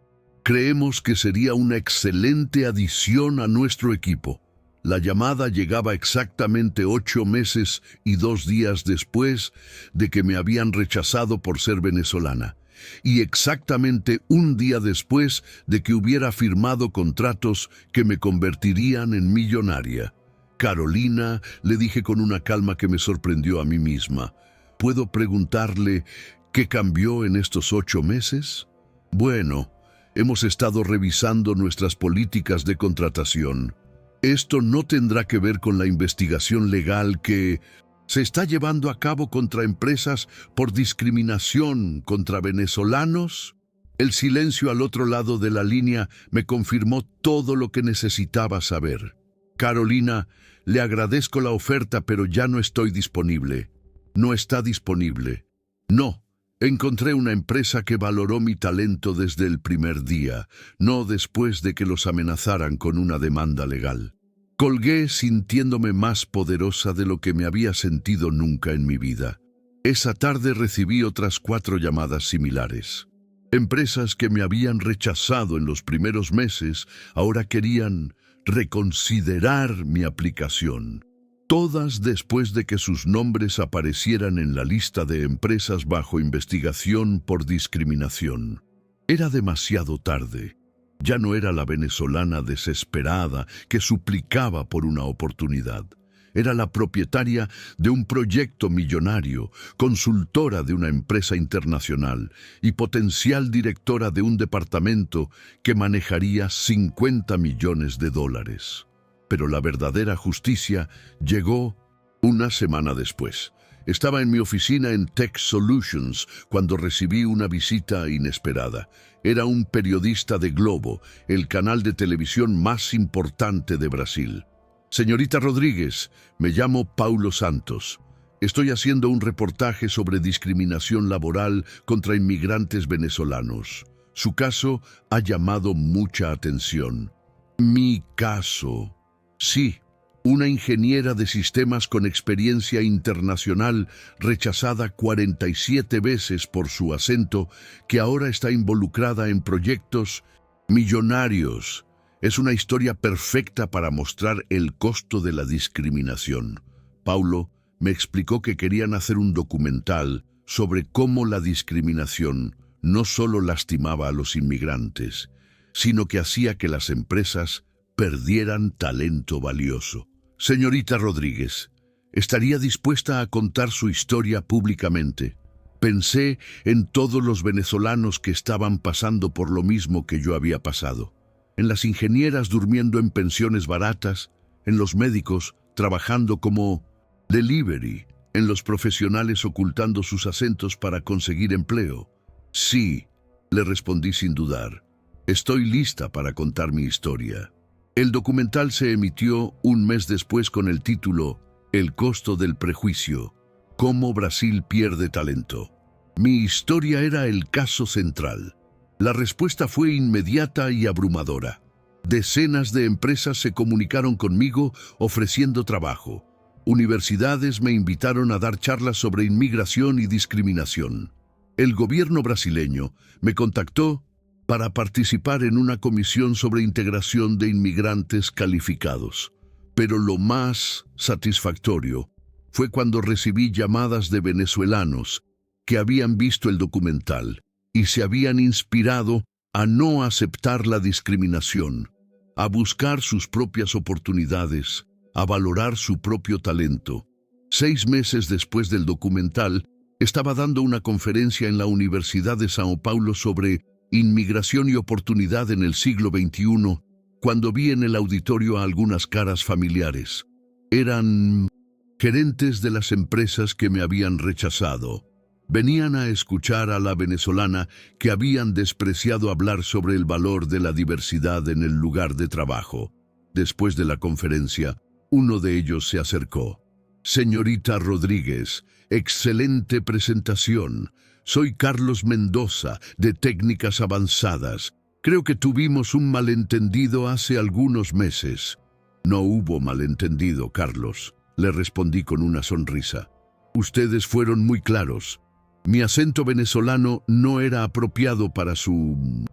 creemos que sería una excelente adición a nuestro equipo. La llamada llegaba exactamente 8 meses y 2 días después de que me habían rechazado por ser venezolana, y exactamente un día después de que hubiera firmado contratos que me convertirían en millonaria. Carolina, le dije con una calma que me sorprendió a mí misma, ¿puedo preguntarle qué cambió en estos 8 meses? Bueno, hemos estado revisando nuestras políticas de contratación. Esto no tendrá que ver con la investigación legal que se está llevando a cabo contra empresas por discriminación contra venezolanos. El silencio al otro lado de la línea me confirmó todo lo que necesitaba saber. Carolina, le agradezco la oferta, pero ya no estoy disponible. No está disponible. No. Encontré una empresa que valoró mi talento desde el primer día, no después de que los amenazaran con una demanda legal. Colgué sintiéndome más poderosa de lo que me había sentido nunca en mi vida. Esa tarde recibí otras 4 llamadas similares. Empresas que me habían rechazado en los primeros meses ahora querían reconsiderar mi aplicación. Todas después de que sus nombres aparecieran en la lista de empresas bajo investigación por discriminación. Era demasiado tarde. Ya no era la venezolana desesperada que suplicaba por una oportunidad. Era la propietaria de un proyecto millonario, consultora de una empresa internacional y potencial directora de un departamento que manejaría $50 millones. Pero la verdadera justicia llegó una semana después, Estaba en mi oficina en Tech Solutions cuando recibí una visita inesperada. Era un periodista de Globo, el canal de televisión más importante de Brasil. Señorita Rodríguez, me llamo Paulo Santos. Estoy haciendo un reportaje sobre discriminación laboral contra inmigrantes venezolanos. Su caso ha llamado mucha atención. Mi caso. Sí. Una ingeniera de sistemas con experiencia internacional rechazada 47 veces por su acento, que ahora está involucrada en proyectos millonarios. Es una historia perfecta para mostrar el costo de la discriminación. Paulo me explicó que querían hacer un documental sobre cómo la discriminación no solo lastimaba a los inmigrantes, sino que hacía que las empresas perdieran talento valioso. Señorita Rodríguez, ¿estaría dispuesta a contar su historia públicamente? Pensé en todos los venezolanos que estaban pasando por lo mismo que yo había pasado. En las ingenieras durmiendo en pensiones baratas, en los médicos trabajando como delivery, en los profesionales ocultando sus acentos para conseguir empleo. Sí, le respondí sin dudar. Estoy lista para contar mi historia. El documental se emitió un mes después con el título El costo del prejuicio, cómo Brasil pierde talento. Mi historia era el caso central. La respuesta fue inmediata y abrumadora. Decenas de empresas se comunicaron conmigo ofreciendo trabajo. Universidades me invitaron a dar charlas sobre inmigración y discriminación. El gobierno brasileño me contactó para participar en una comisión sobre integración de inmigrantes calificados. Pero lo más satisfactorio fue cuando recibí llamadas de venezolanos que habían visto el documental y se habían inspirado a no aceptar la discriminación, a buscar sus propias oportunidades, a valorar su propio talento. 6 meses después del documental, estaba dando una conferencia en la Universidad de São Paulo sobre inmigración y oportunidad en el siglo XXI, cuando vi en el auditorio a algunas caras familiares. Eran gerentes de las empresas que me habían rechazado. Venían a escuchar a la venezolana que habían despreciado hablar sobre el valor de la diversidad en el lugar de trabajo. Después de la conferencia, uno de ellos se acercó. Señorita Rodríguez, excelente presentación. Soy Carlos Mendoza, de Técnicas Avanzadas. Creo que tuvimos un malentendido hace algunos meses. No hubo malentendido, Carlos, le respondí con una sonrisa. Ustedes fueron muy claros. Mi acento venezolano no era apropiado para su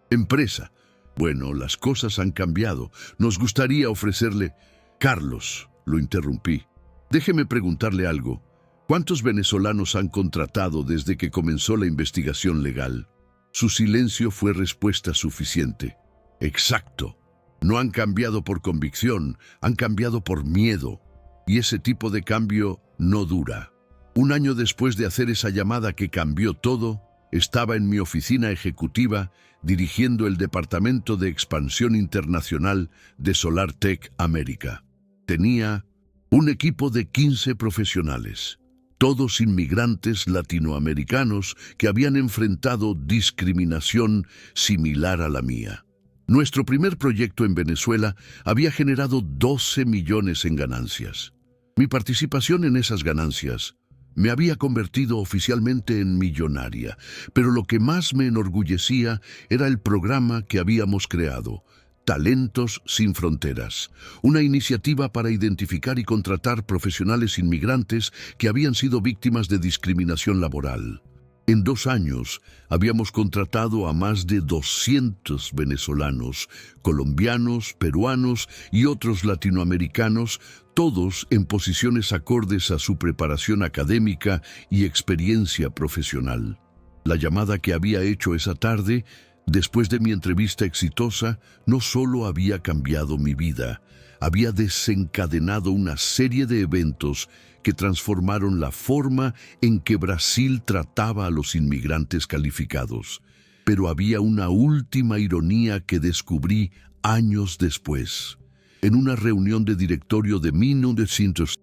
empresa. Bueno, las cosas han cambiado. Nos gustaría ofrecerle... Carlos, lo interrumpí. Déjeme preguntarle algo. ¿Cuántos venezolanos han contratado desde que comenzó la investigación legal? Su silencio fue respuesta suficiente. Exacto. No han cambiado por convicción, han cambiado por miedo. Y ese tipo de cambio no dura. Un año después de hacer esa llamada que cambió todo, estaba en mi oficina ejecutiva dirigiendo el Departamento de Expansión Internacional de SolarTech América. Tenía un equipo de 15 profesionales. Todos inmigrantes latinoamericanos que habían enfrentado discriminación similar a la mía. Nuestro primer proyecto en Venezuela había generado 12 millones en ganancias. Mi participación en esas ganancias me había convertido oficialmente en millonaria, pero lo que más me enorgullecía era el programa que habíamos creado, Talentos sin Fronteras, una iniciativa para identificar y contratar profesionales inmigrantes que habían sido víctimas de discriminación laboral. En 2 años habíamos contratado a más de 200 venezolanos, colombianos, peruanos y otros latinoamericanos, todos en posiciones acordes a su preparación académica y experiencia profesional. La llamada que había hecho esa tarde, después de mi entrevista exitosa, no solo había cambiado mi vida, había desencadenado una serie de eventos que transformaron la forma en que Brasil trataba a los inmigrantes calificados. Pero había una última ironía que descubrí años después. En una reunión de directorio de 1900,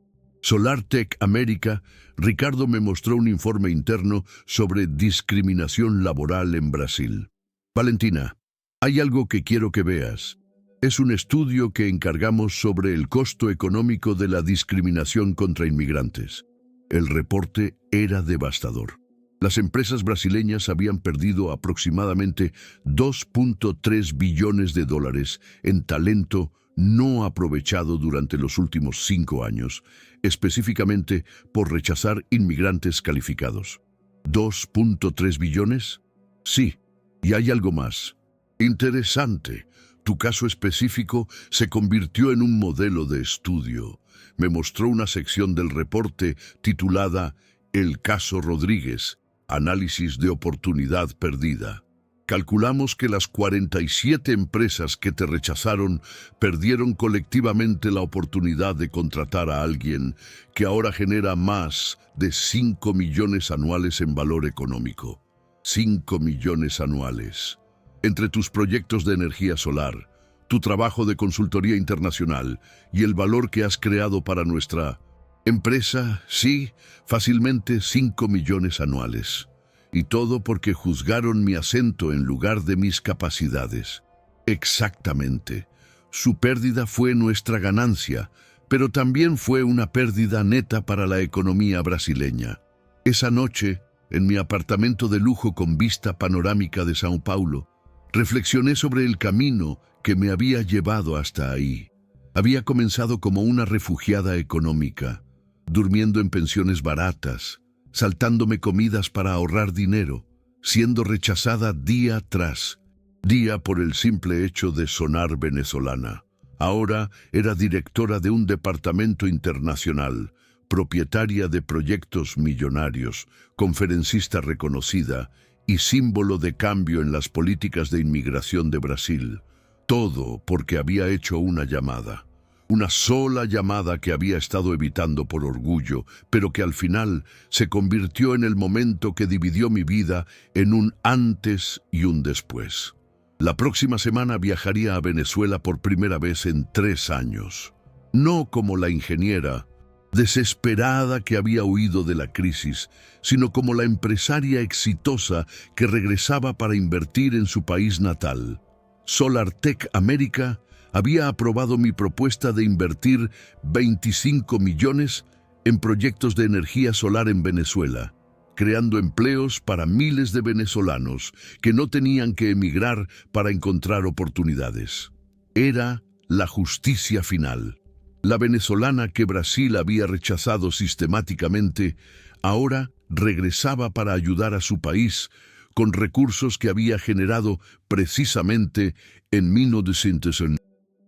SolarTech América, Ricardo me mostró un informe interno sobre discriminación laboral en Brasil. Valentina, hay algo que quiero que veas. Es un estudio que encargamos sobre el costo económico de la discriminación contra inmigrantes. El reporte era devastador. Las empresas brasileñas habían perdido aproximadamente 2.3 billones de dólares en talento no aprovechado durante los últimos 5 años, específicamente por rechazar inmigrantes calificados. ¿2.3 billones? Sí, y hay algo más. Interesante. Tu caso específico se convirtió en un modelo de estudio. Me mostró una sección del reporte titulada El caso Rodríguez, análisis de oportunidad perdida. Calculamos que las 47 empresas que te rechazaron perdieron colectivamente la oportunidad de contratar a alguien que ahora genera más de 5 millones anuales en valor económico. 5 millones anuales. Entre tus proyectos de energía solar, tu trabajo de consultoría internacional y el valor que has creado para nuestra empresa, sí, fácilmente 5 millones anuales. Y todo porque juzgaron mi acento en lugar de mis capacidades. Exactamente. Su pérdida fue nuestra ganancia, pero también fue una pérdida neta para la economía brasileña. Esa noche, en mi apartamento de lujo con vista panorámica de São Paulo, reflexioné sobre el camino que me había llevado hasta ahí. Había comenzado como una refugiada económica, durmiendo en pensiones baratas, saltándome comidas para ahorrar dinero, siendo rechazada día tras día por el simple hecho de sonar venezolana. Ahora era directora de un departamento internacional, propietaria de proyectos millonarios, conferencista reconocida y símbolo de cambio en las políticas de inmigración de Brasil. Todo porque había hecho una llamada. Una sola llamada que había estado evitando por orgullo, pero que al final se convirtió en el momento que dividió mi vida en un antes y un después. La próxima semana viajaría a Venezuela por primera vez en 3 años. No como la ingeniera desesperada que había huido de la crisis, sino como la empresaria exitosa que regresaba para invertir en su país natal. SolarTech América había aprobado mi propuesta de invertir 25 millones en proyectos de energía solar en Venezuela, creando empleos para miles de venezolanos que no tenían que emigrar para encontrar oportunidades. Era la justicia final. La venezolana que Brasil había rechazado sistemáticamente, ahora regresaba para ayudar a su país con recursos que había generado precisamente en 1900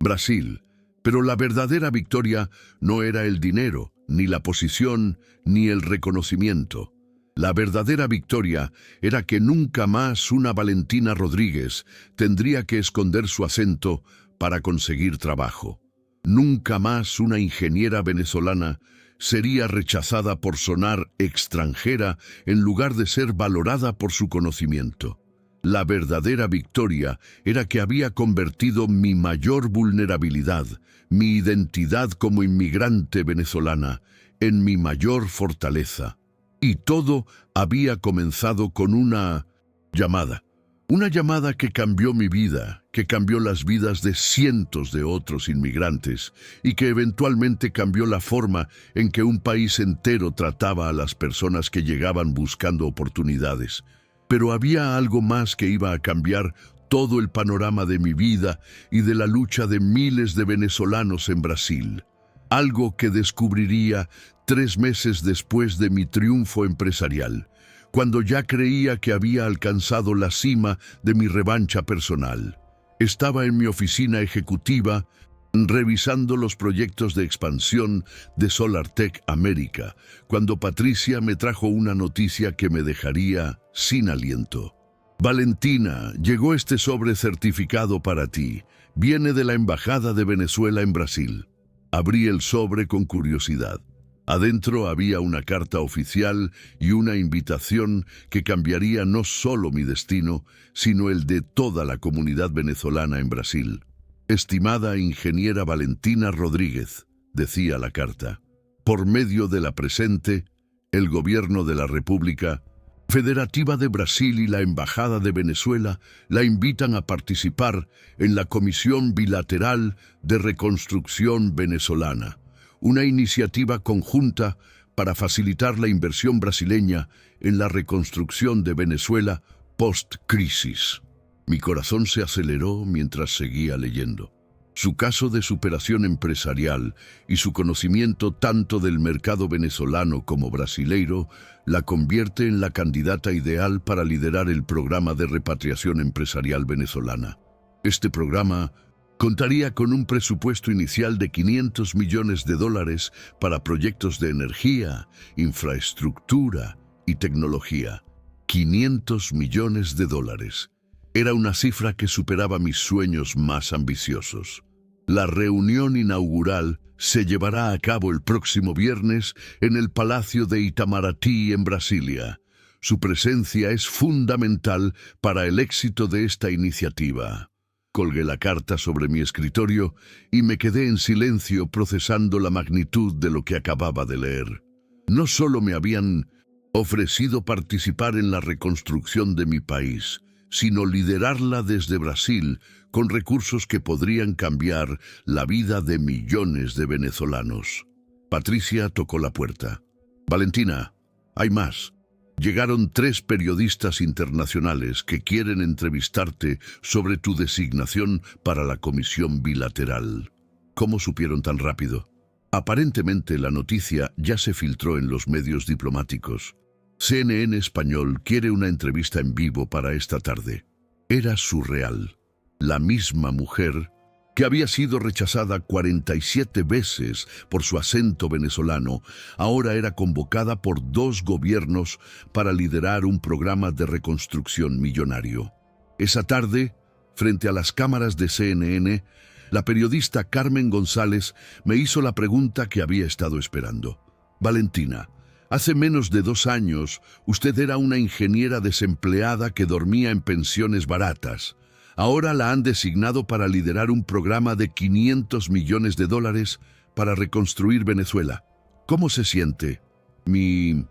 Brasil, pero la verdadera victoria no era el dinero, ni la posición, ni el reconocimiento. La verdadera victoria era que nunca más una Valentina Rodríguez tendría que esconder su acento para conseguir trabajo. Nunca más una ingeniera venezolana sería rechazada por sonar extranjera en lugar de ser valorada por su conocimiento. La verdadera victoria era que había convertido mi mayor vulnerabilidad, mi identidad como inmigrante venezolana, en mi mayor fortaleza. Y todo había comenzado con una llamada. Una llamada que cambió mi vida, que cambió las vidas de cientos de otros inmigrantes y que eventualmente cambió la forma en que un país entero trataba a las personas que llegaban buscando oportunidades. Pero había algo más que iba a cambiar todo el panorama de mi vida y de la lucha de miles de venezolanos en Brasil. Algo que descubriría 3 meses después de mi triunfo empresarial, cuando ya creía que había alcanzado la cima de mi revancha personal. Estaba en mi oficina ejecutiva, revisando los proyectos de expansión de SolarTech América, cuando Patricia me trajo una noticia que me dejaría sin aliento. Valentina, llegó este sobre certificado para ti. Viene de la Embajada de Venezuela en Brasil. Abrí el sobre con curiosidad. Adentro había una carta oficial y una invitación que cambiaría no solo mi destino, sino el de toda la comunidad venezolana en Brasil. Estimada ingeniera Valentina Rodríguez, decía la carta, por medio de la presente, el Gobierno de la República Federativa de Brasil y la Embajada de Venezuela la invitan a participar en la Comisión Bilateral de Reconstrucción Venezolana, una iniciativa conjunta para facilitar la inversión brasileña en la reconstrucción de Venezuela post-crisis. Mi corazón se aceleró mientras seguía leyendo. Su caso de superación empresarial y su conocimiento tanto del mercado venezolano como brasileiro la convierte en la candidata ideal para liderar el programa de repatriación empresarial venezolana. Este programa contaría con un presupuesto inicial de $500 millones para proyectos de energía, infraestructura y tecnología. $500 millones. Era una cifra que superaba mis sueños más ambiciosos. La reunión inaugural se llevará a cabo el próximo viernes en el Palacio de Itamaraty en Brasilia. Su presencia es fundamental para el éxito de esta iniciativa. Colgué la carta sobre mi escritorio y me quedé en silencio procesando la magnitud de lo que acababa de leer. No solo me habían ofrecido participar en la reconstrucción de mi país, sino liderarla desde Brasil con recursos que podrían cambiar la vida de millones de venezolanos. Patricia tocó la puerta. Valentina, hay más. Llegaron 3 periodistas internacionales que quieren entrevistarte sobre tu designación para la comisión bilateral. ¿Cómo supieron tan rápido? Aparentemente la noticia ya se filtró en los medios diplomáticos. CNN Español quiere una entrevista en vivo para esta tarde. Era surreal. La misma mujer que había sido rechazada 47 veces por su acento venezolano, ahora era convocada por 2 gobiernos para liderar un programa de reconstrucción millonario. Esa tarde, frente a las cámaras de CNN, la periodista Carmen González me hizo la pregunta que había estado esperando. Valentina, hace menos de 2 años, usted era una ingeniera desempleada que dormía en pensiones baratas. Ahora la han designado para liderar un programa de $500 millones para reconstruir Venezuela. ¿Cómo se siente? Mi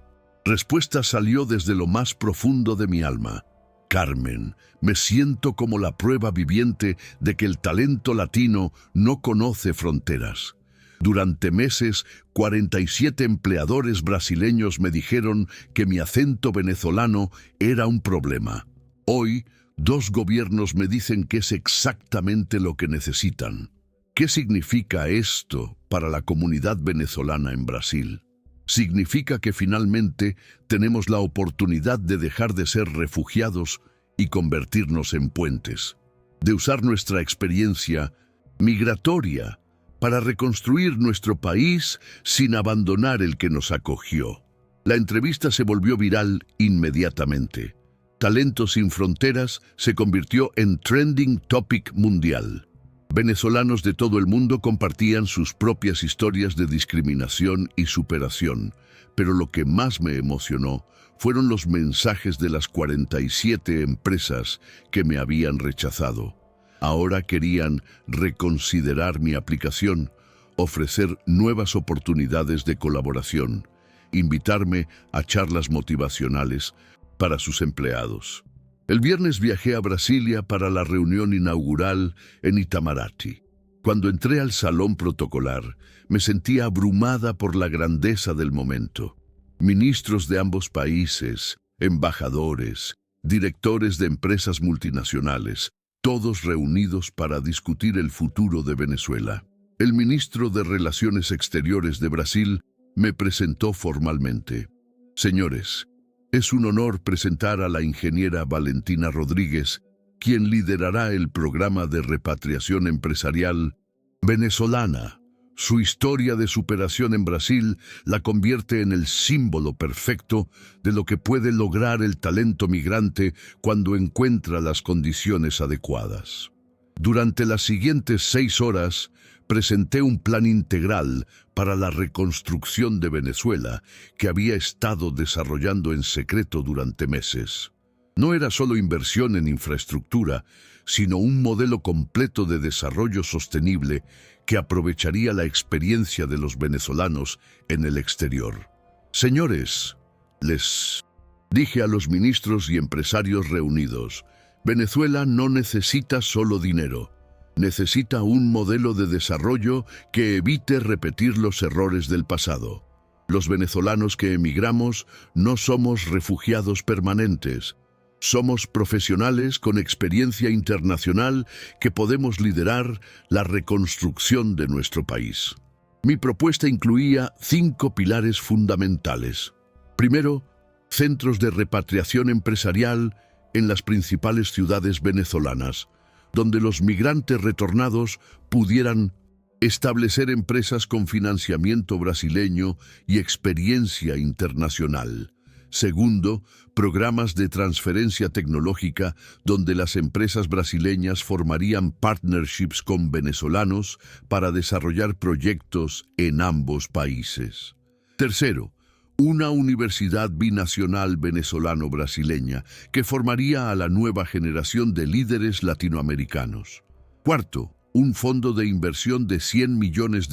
respuesta salió desde lo más profundo de mi alma. Carmen, me siento como la prueba viviente de que el talento latino no conoce fronteras. Durante meses, 47 empleadores brasileños me dijeron que mi acento venezolano era un problema. Hoy, 2 gobiernos me dicen que es exactamente lo que necesitan. ¿Qué significa esto para la comunidad venezolana en Brasil? Significa que finalmente tenemos la oportunidad de dejar de ser refugiados y convertirnos en puentes, de usar nuestra experiencia migratoria para reconstruir nuestro país sin abandonar el que nos acogió. La entrevista se volvió viral inmediatamente. Talento sin Fronteras se convirtió en trending topic mundial. Venezolanos de todo el mundo compartían sus propias historias de discriminación y superación, pero lo que más me emocionó fueron los mensajes de las 47 empresas que me habían rechazado. Ahora querían reconsiderar mi aplicación, ofrecer nuevas oportunidades de colaboración, invitarme a charlas motivacionales para sus empleados. El viernes viajé a Brasilia para la reunión inaugural en Itamaraty. Cuando entré al salón protocolar, me sentía abrumada por la grandeza del momento. Ministros de ambos países, embajadores, directores de empresas multinacionales, todos reunidos para discutir el futuro de Venezuela. El ministro de Relaciones Exteriores de Brasil me presentó formalmente. Señores, es un honor presentar a la ingeniera Valentina Rodríguez, quien liderará el programa de repatriación empresarial venezolana. Su historia de superación en Brasil la convierte en el símbolo perfecto de lo que puede lograr el talento migrante cuando encuentra las condiciones adecuadas. Durante las siguientes 6 horas, presenté un plan integral para la reconstrucción de Venezuela que había estado desarrollando en secreto durante meses. No era solo inversión en infraestructura, sino un modelo completo de desarrollo sostenible que aprovecharía la experiencia de los venezolanos en el exterior. Señores, les dije a los ministros y empresarios reunidos, Venezuela no necesita solo dinero, necesita un modelo de desarrollo que evite repetir los errores del pasado. Los venezolanos que emigramos no somos refugiados permanentes. Somos profesionales con experiencia internacional que podemos liderar la reconstrucción de nuestro país. Mi propuesta incluía 5 pilares fundamentales. Primero, centros de repatriación empresarial en las principales ciudades venezolanas, donde los migrantes retornados pudieran establecer empresas con financiamiento brasileño y experiencia internacional. Segundo, programas de transferencia tecnológica donde las empresas brasileñas formarían partnerships con venezolanos para desarrollar proyectos en ambos países. Tercero, una universidad binacional venezolano-brasileña que formaría a la nueva generación de líderes latinoamericanos. Cuarto, un fondo de inversión de $100 millones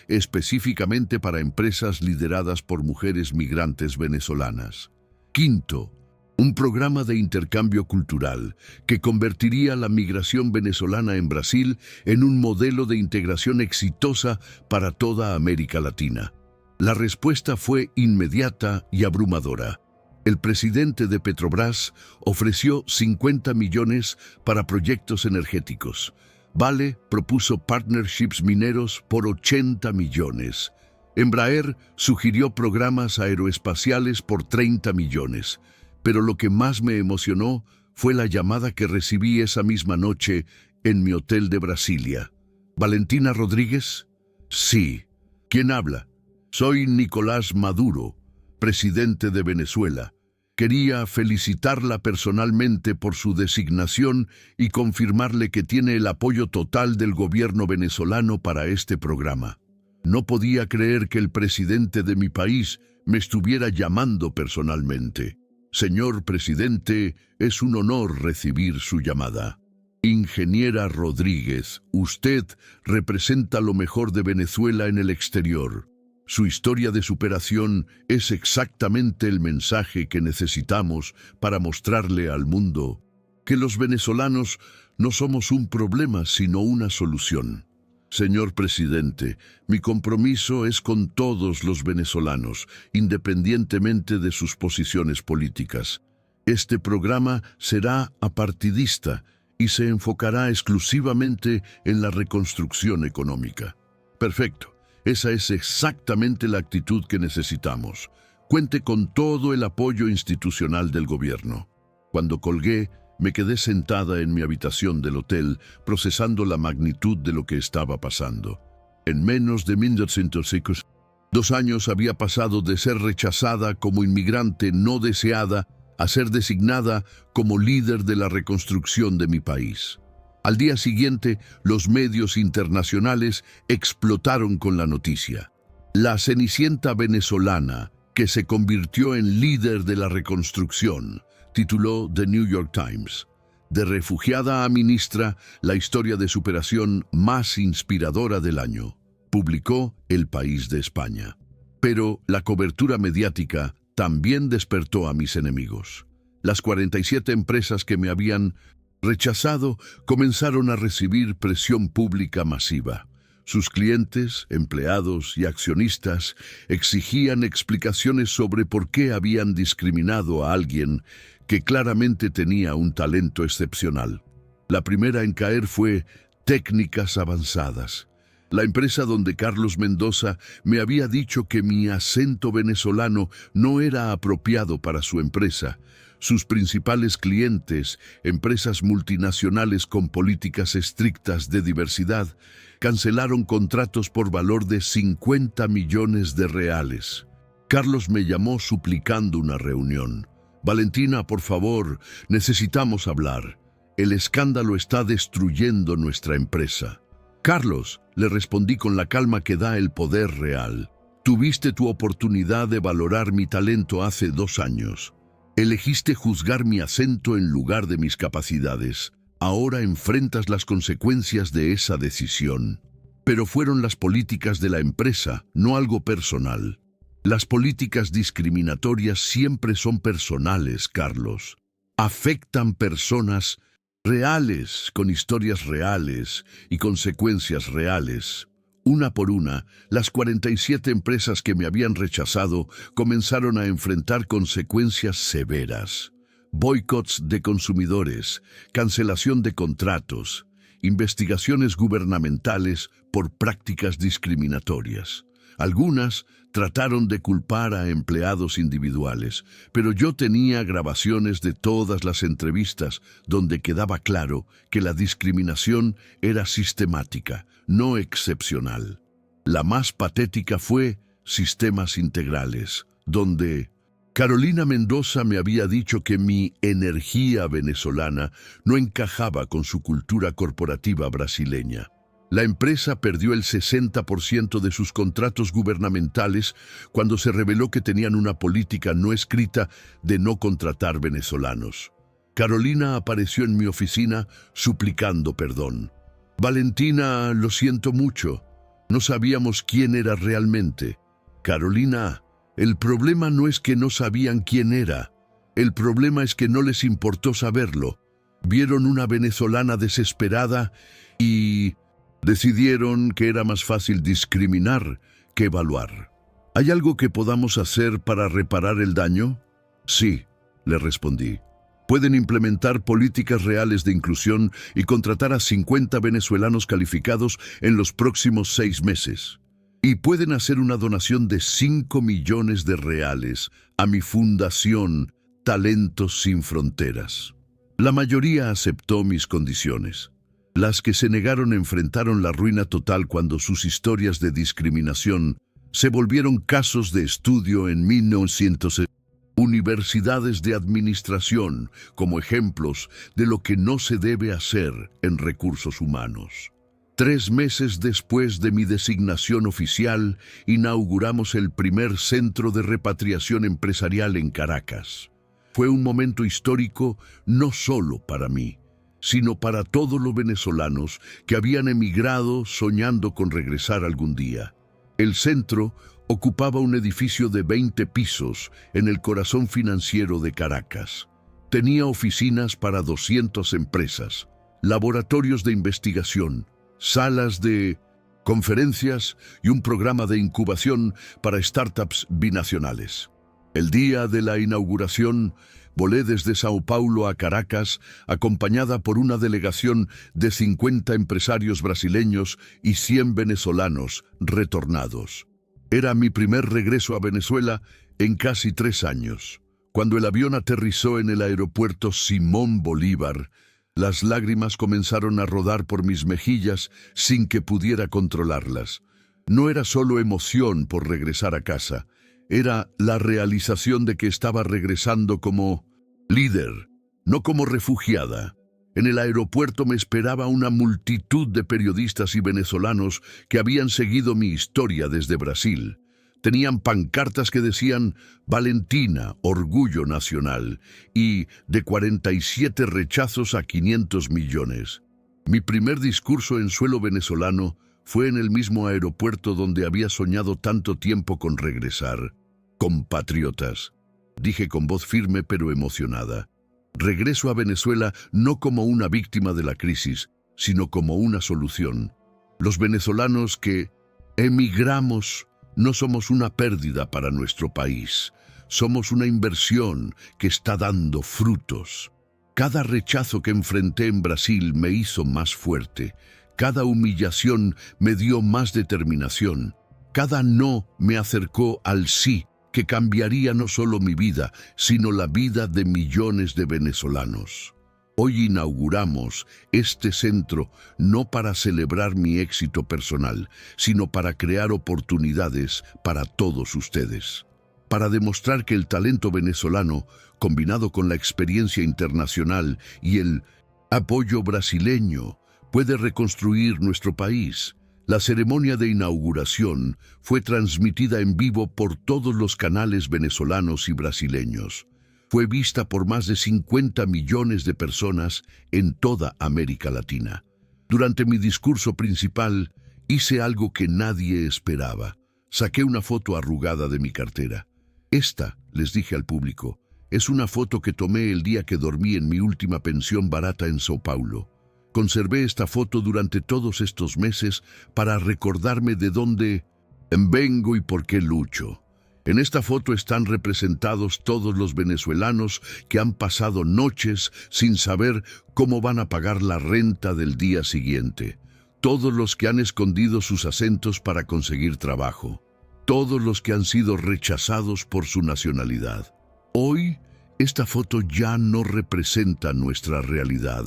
específicamente para empresas lideradas por mujeres migrantes venezolanas. Quinto, un programa de intercambio cultural que convertiría la migración venezolana en Brasil en un modelo de integración exitosa para toda América Latina. La respuesta fue inmediata y abrumadora. El presidente de Petrobras ofreció 50 millones para proyectos energéticos. Vale propuso partnerships mineros por 80 millones. Embraer sugirió programas aeroespaciales por 30 millones. Pero lo que más me emocionó fue la llamada que recibí esa misma noche en mi hotel de Brasilia. ¿Valentina Rodríguez? Sí. ¿Quién habla? Soy Nicolás Maduro, presidente de Venezuela. Quería felicitarla personalmente por su designación y confirmarle que tiene el apoyo total del gobierno venezolano para este programa. No podía creer que el presidente de mi país me estuviera llamando personalmente. Señor presidente, es un honor recibir su llamada. Ingeniera Rodríguez, usted representa lo mejor de Venezuela en el exterior. Su historia de superación es exactamente el mensaje que necesitamos para mostrarle al mundo que los venezolanos no somos un problema, sino una solución. Señor presidente, mi compromiso es con todos los venezolanos, independientemente de sus posiciones políticas. Este programa será apartidista y se enfocará exclusivamente en la reconstrucción económica. Perfecto. Esa es exactamente la actitud que necesitamos. Cuente con todo el apoyo institucional del gobierno. Cuando colgué, me quedé sentada en mi habitación del hotel, procesando la magnitud de lo que estaba pasando. En menos de 2 años había pasado de ser rechazada como inmigrante no deseada a ser designada como líder de la reconstrucción de mi país. Al día siguiente, los medios internacionales explotaron con la noticia. La cenicienta venezolana, que se convirtió en líder de la reconstrucción, tituló The New York Times. De refugiada a ministra, la historia de superación más inspiradora del año. Publicó El País de España. Pero la cobertura mediática también despertó a mis enemigos. Las 47 empresas que me habían rechazado comenzaron a recibir presión pública masiva. Sus clientes, empleados y accionistas exigían explicaciones sobre por qué habían discriminado a alguien que claramente tenía un talento excepcional. La primera en caer fue Técnicas Avanzadas. La empresa donde Carlos Mendoza me había dicho que mi acento venezolano no era apropiado para su empresa. Sus principales clientes, empresas multinacionales con políticas estrictas de diversidad, cancelaron contratos por valor de 50 millones de reales. Carlos me llamó suplicando una reunión. Valentina, por favor, necesitamos hablar. El escándalo está destruyendo nuestra empresa. Carlos, le respondí con la calma que da el poder real. Tuviste tu oportunidad de valorar mi talento hace 2 años. Elegiste juzgar mi acento en lugar de mis capacidades. Ahora enfrentas las consecuencias de esa decisión. Pero fueron las políticas de la empresa, no algo personal. Las políticas discriminatorias siempre son personales, Carlos. Afectan personas reales, con historias reales y consecuencias reales. Una por una, las 47 empresas que me habían rechazado comenzaron a enfrentar consecuencias severas. Boicots de consumidores, cancelación de contratos, investigaciones gubernamentales por prácticas discriminatorias. Algunas trataron de culpar a empleados individuales, pero yo tenía grabaciones de todas las entrevistas donde quedaba claro que la discriminación era sistemática, no excepcional. La más patética fue Sistemas Integrales, donde Carolina Mendoza me había dicho que mi energía venezolana no encajaba con su cultura corporativa brasileña. La empresa perdió el 60% de sus contratos gubernamentales cuando se reveló que tenían una política no escrita de no contratar venezolanos. Carolina apareció en mi oficina suplicando perdón. Valentina, lo siento mucho. No sabíamos quién era realmente. Carolina, el problema no es que no sabían quién era. El problema es que no les importó saberlo. Vieron una venezolana desesperada y decidieron que era más fácil discriminar que evaluar. ¿Hay algo que podamos hacer para reparar el daño? Sí, le respondí. Pueden implementar políticas reales de inclusión y contratar a 50 venezolanos calificados en los próximos 6 meses. Y pueden hacer una donación de 5 millones de reales a mi fundación Talentos Sin Fronteras. La mayoría aceptó mis condiciones. Las que se negaron enfrentaron la ruina total cuando sus historias de discriminación se volvieron casos de estudio en 1970. Universidades de administración como ejemplos de lo que no se debe hacer en recursos humanos. 3 meses después de mi designación oficial, inauguramos el primer centro de repatriación empresarial en Caracas. Fue un momento histórico no solo para mí, sino para todos los venezolanos que habían emigrado soñando con regresar algún día. El centro ocupaba un edificio de 20 pisos en el corazón financiero de Caracas. Tenía oficinas para 200 empresas, laboratorios de investigación, salas de conferencias y un programa de incubación para startups binacionales. El día de la inauguración, volé desde Sao Paulo a Caracas, acompañada por una delegación de 50 empresarios brasileños y 100 venezolanos retornados. Era mi primer regreso a Venezuela en casi 3 años. Cuando el avión aterrizó en el aeropuerto Simón Bolívar, las lágrimas comenzaron a rodar por mis mejillas sin que pudiera controlarlas. No era solo emoción por regresar a casa, era la realización de que estaba regresando como líder, no como refugiada. En el aeropuerto me esperaba una multitud de periodistas y venezolanos que habían seguido mi historia desde Brasil. Tenían pancartas que decían Valentina, orgullo nacional, y de 47 rechazos a 500 millones. Mi primer discurso en suelo venezolano fue en el mismo aeropuerto donde había soñado tanto tiempo con regresar. Compatriotas, dije con voz firme pero emocionada. Regreso a Venezuela no como una víctima de la crisis, sino como una solución. Los venezolanos que emigramos no somos una pérdida para nuestro país. Somos una inversión que está dando frutos. Cada rechazo que enfrenté en Brasil me hizo más fuerte. Cada humillación me dio más determinación. Cada no me acercó al sí, que cambiaría no solo mi vida, sino la vida de millones de venezolanos. Hoy inauguramos este centro no para celebrar mi éxito personal, sino para crear oportunidades para todos ustedes. Para demostrar que el talento venezolano, combinado con la experiencia internacional y el apoyo brasileño, puede reconstruir nuestro país. La ceremonia de inauguración fue transmitida en vivo por todos los canales venezolanos y brasileños. Fue vista por más de 50 millones de personas en toda América Latina. Durante mi discurso principal, hice algo que nadie esperaba. Saqué una foto arrugada de mi cartera. Esta, les dije al público, es una foto que tomé el día que dormí en mi última pensión barata en Sao Paulo. Conservé esta foto durante todos estos meses para recordarme de dónde vengo y por qué lucho. En esta foto están representados todos los venezolanos que han pasado noches sin saber cómo van a pagar la renta del día siguiente. Todos los que han escondido sus acentos para conseguir trabajo. Todos los que han sido rechazados por su nacionalidad. Hoy, esta foto ya no representa nuestra realidad.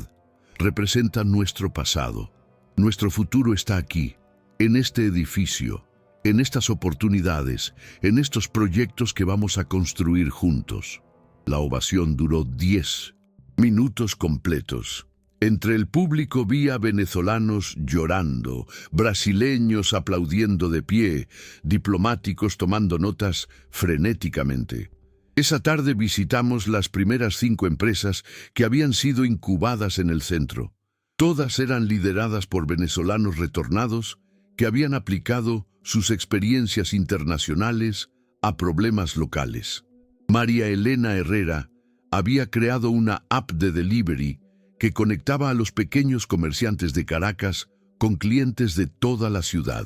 Representa nuestro pasado. Nuestro futuro está aquí, en este edificio, en estas oportunidades, en estos proyectos que vamos a construir juntos. La ovación duró 10 minutos completos. Entre el público vi a venezolanos llorando, brasileños aplaudiendo de pie, diplomáticos tomando notas frenéticamente. Esa tarde visitamos las primeras 5 empresas que habían sido incubadas en el centro. Todas eran lideradas por venezolanos retornados que habían aplicado sus experiencias internacionales a problemas locales. María Elena Herrera había creado una app de delivery que conectaba a los pequeños comerciantes de Caracas con clientes de toda la ciudad.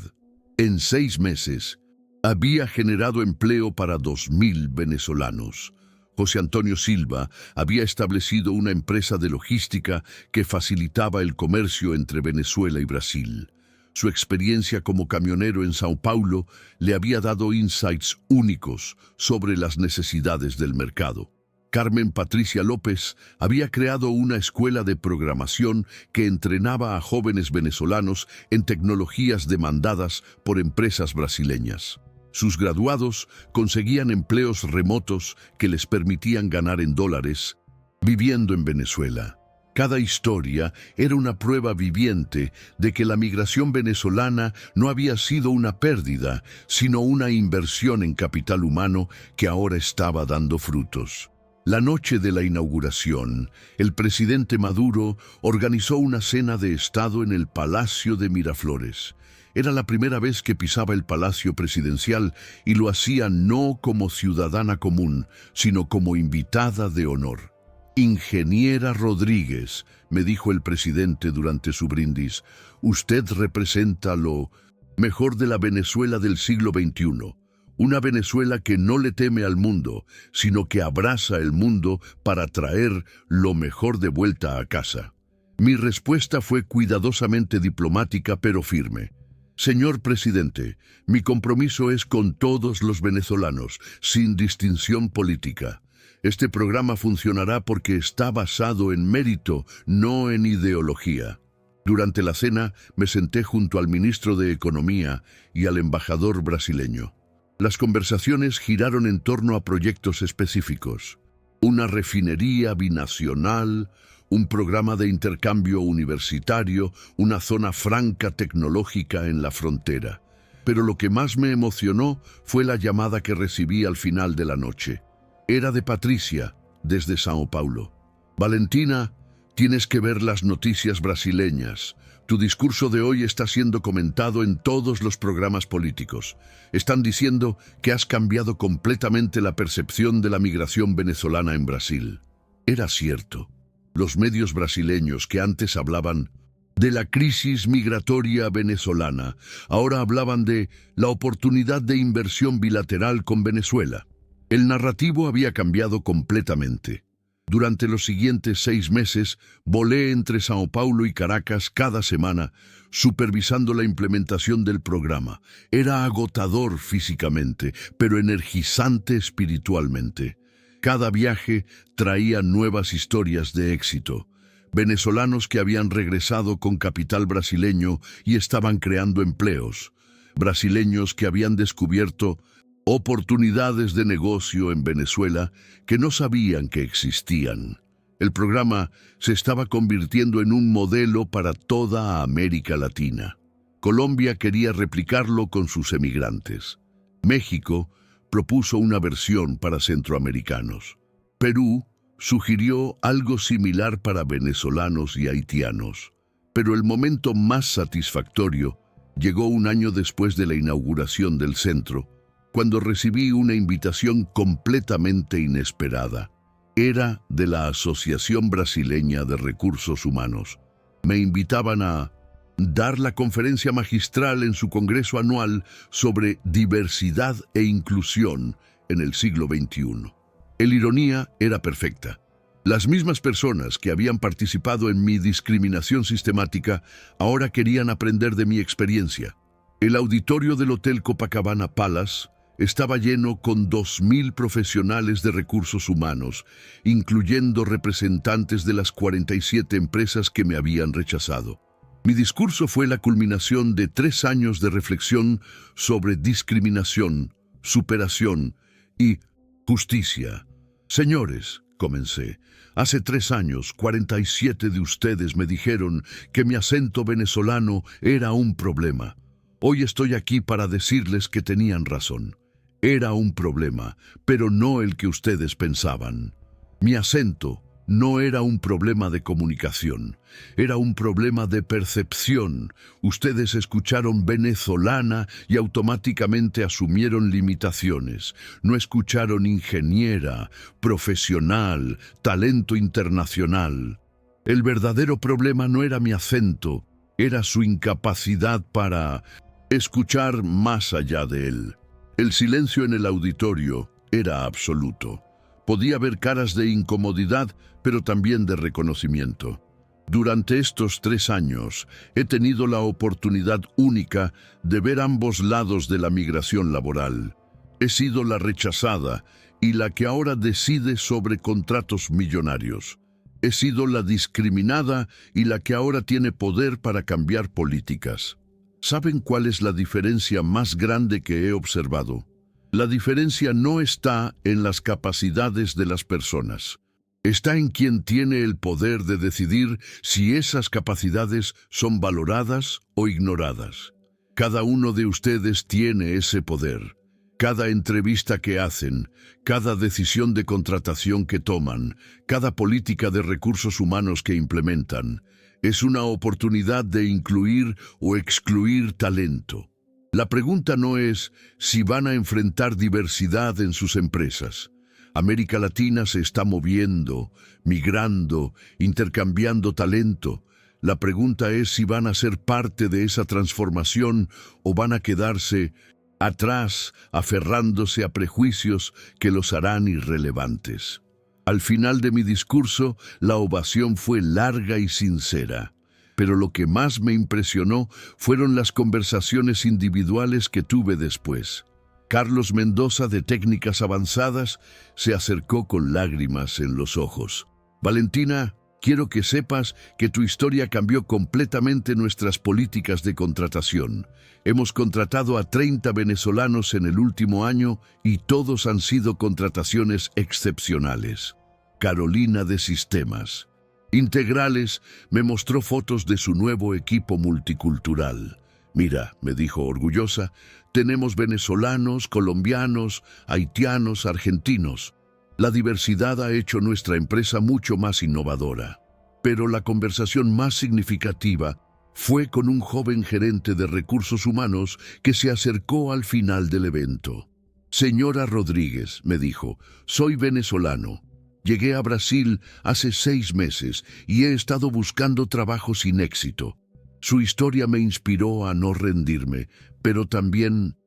En 6 meses, había generado empleo para 2.000 venezolanos. José Antonio Silva había establecido una empresa de logística que facilitaba el comercio entre Venezuela y Brasil. Su experiencia como camionero en Sao Paulo le había dado insights únicos sobre las necesidades del mercado. Carmen Patricia López había creado una escuela de programación que entrenaba a jóvenes venezolanos en tecnologías demandadas por empresas brasileñas. Sus graduados conseguían empleos remotos que les permitían ganar en dólares, viviendo en Venezuela. Cada historia era una prueba viviente de que la migración venezolana no había sido una pérdida, sino una inversión en capital humano que ahora estaba dando frutos. La noche de la inauguración, el presidente Maduro organizó una cena de Estado en el Palacio de Miraflores. Era la primera vez que pisaba el Palacio Presidencial y lo hacía no como ciudadana común, sino como invitada de honor. Ingeniera Rodríguez, me dijo el presidente durante su brindis, usted representa lo mejor de la Venezuela del siglo XXI. Una Venezuela que no le teme al mundo, sino que abraza el mundo para traer lo mejor de vuelta a casa. Mi respuesta fue cuidadosamente diplomática pero firme. Señor presidente, mi compromiso es con todos los venezolanos, sin distinción política. Este programa funcionará porque está basado en mérito, no en ideología. Durante la cena me senté junto al ministro de Economía y al embajador brasileño. Las conversaciones giraron en torno a proyectos específicos. Una refinería binacional, un programa de intercambio universitario, una zona franca tecnológica en la frontera. Pero lo que más me emocionó fue la llamada que recibí al final de la noche. Era de Patricia, desde Sao Paulo. Valentina, tienes que ver las noticias brasileñas. Tu discurso de hoy está siendo comentado en todos los programas políticos. Están diciendo que has cambiado completamente la percepción de la migración venezolana en Brasil. Era cierto. Los medios brasileños que antes hablaban de la crisis migratoria venezolana, ahora hablaban de la oportunidad de inversión bilateral con Venezuela. El narrativo había cambiado completamente. Durante los siguientes 6 meses, volé entre Sao Paulo y Caracas cada semana, supervisando la implementación del programa. Era agotador físicamente, pero energizante espiritualmente. Cada viaje traía nuevas historias de éxito. Venezolanos que habían regresado con capital brasileño y estaban creando empleos. Brasileños que habían descubierto oportunidades de negocio en Venezuela que no sabían que existían. El programa se estaba convirtiendo en un modelo para toda América Latina. Colombia quería replicarlo con sus emigrantes. México propuso una versión para centroamericanos. Perú sugirió algo similar para venezolanos y haitianos, pero el momento más satisfactorio llegó un año después de la inauguración del centro, cuando recibí una invitación completamente inesperada. Era de la Asociación Brasileña de Recursos Humanos. Me invitaban a dar la conferencia magistral en su congreso anual sobre diversidad e inclusión en el siglo XXI. La ironía era perfecta. Las mismas personas que habían participado en mi discriminación sistemática ahora querían aprender de mi experiencia. El auditorio del Hotel Copacabana Palace estaba lleno con 2.000 profesionales de recursos humanos, incluyendo representantes de las 47 empresas que me habían rechazado. Mi discurso fue la culminación de 3 años de reflexión sobre discriminación, superación y justicia. Señores, comencé, hace 3 años, 47 de ustedes me dijeron que mi acento venezolano era un problema. Hoy estoy aquí para decirles que tenían razón. Era un problema, pero no el que ustedes pensaban. Mi acento no era un problema de comunicación, era un problema de percepción. Ustedes escucharon venezolana y automáticamente asumieron limitaciones. No escucharon ingeniera, profesional, talento internacional. El verdadero problema no era mi acento, era su incapacidad para escuchar más allá de él. El silencio en el auditorio era absoluto. Podía ver caras de incomodidad, pero también de reconocimiento. Durante estos 3 años he tenido la oportunidad única de ver ambos lados de la migración laboral. He sido la rechazada y la que ahora decide sobre contratos millonarios. He sido la discriminada y la que ahora tiene poder para cambiar políticas. ¿Saben cuál es la diferencia más grande que he observado? La diferencia no está en las capacidades de las personas. Está en quien tiene el poder de decidir si esas capacidades son valoradas o ignoradas. Cada uno de ustedes tiene ese poder. Cada entrevista que hacen, cada decisión de contratación que toman, cada política de recursos humanos que implementan, es una oportunidad de incluir o excluir talento. La pregunta no es si van a enfrentar diversidad en sus empresas. América Latina se está moviendo, migrando, intercambiando talento. La pregunta es si van a ser parte de esa transformación o van a quedarse atrás, aferrándose a prejuicios que los harán irrelevantes. Al final de mi discurso, la ovación fue larga y sincera, pero lo que más me impresionó fueron las conversaciones individuales que tuve después. Carlos Mendoza, de Técnicas Avanzadas, se acercó con lágrimas en los ojos. Valentina, quiero que sepas que tu historia cambió completamente nuestras políticas de contratación. Hemos contratado a 30 venezolanos en el último año y todos han sido contrataciones excepcionales. Carolina, de Sistemas Integrales, me mostró fotos de su nuevo equipo multicultural. Mira, me dijo orgullosa, tenemos venezolanos, colombianos, haitianos, argentinos. La diversidad ha hecho nuestra empresa mucho más innovadora. Pero la conversación más significativa fue con un joven gerente de recursos humanos que se acercó al final del evento. Señora Rodríguez, me dijo, soy venezolano. Llegué a Brasil hace 6 meses y he estado buscando trabajo sin éxito. Su historia me inspiró a no rendirme, pero también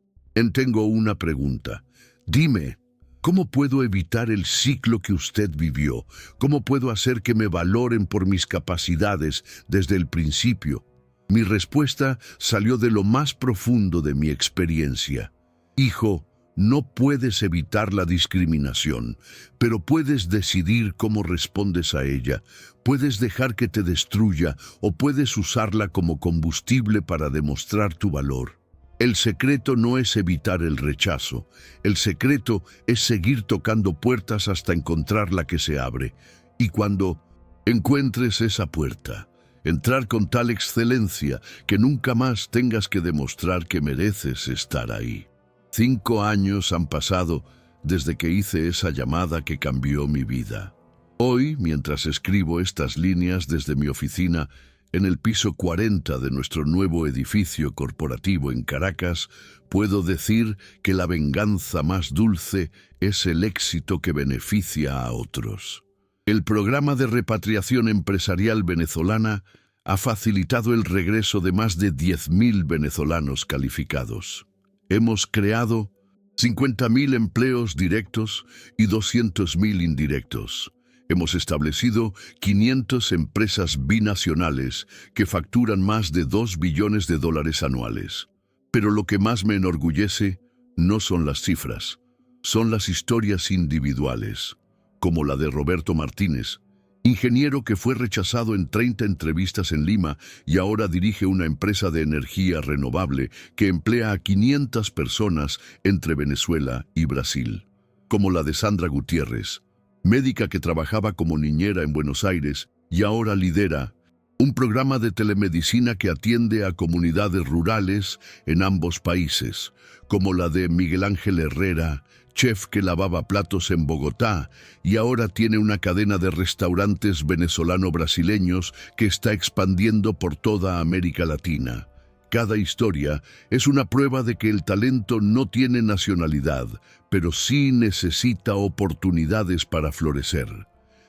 tengo una pregunta. Dime, ¿cómo puedo evitar el ciclo que usted vivió? ¿Cómo puedo hacer que me valoren por mis capacidades desde el principio? Mi respuesta salió de lo más profundo de mi experiencia. Hijo, no puedes evitar la discriminación, pero puedes decidir cómo respondes a ella. Puedes dejar que te destruya o puedes usarla como combustible para demostrar tu valor. El secreto no es evitar el rechazo. El secreto es seguir tocando puertas hasta encontrar la que se abre. Y cuando encuentres esa puerta, entrar con tal excelencia que nunca más tengas que demostrar que mereces estar ahí. 5 años han pasado desde que hice esa llamada que cambió mi vida. Hoy, mientras escribo estas líneas desde mi oficina, en el piso 40 de nuestro nuevo edificio corporativo en Caracas, puedo decir que la venganza más dulce es el éxito que beneficia a otros. El programa de repatriación empresarial venezolana ha facilitado el regreso de más de 10.000 venezolanos calificados. Hemos creado 50.000 empleos directos y 200.000 indirectos. Hemos establecido 500 empresas binacionales que facturan más de $2 billones anuales. Pero lo que más me enorgullece no son las cifras, son las historias individuales, como la de Roberto Martínez, ingeniero que fue rechazado en 30 entrevistas en Lima y ahora dirige una empresa de energía renovable que emplea a 500 personas entre Venezuela y Brasil. Como la de Sandra Gutiérrez, médica que trabajaba como niñera en Buenos Aires y ahora lidera un programa de telemedicina que atiende a comunidades rurales en ambos países, como la de Miguel Ángel Herrera, chef que lavaba platos en Bogotá y ahora tiene una cadena de restaurantes venezolano-brasileños que está expandiendo por toda América Latina. Cada historia es una prueba de que el talento no tiene nacionalidad, pero sí necesita oportunidades para florecer.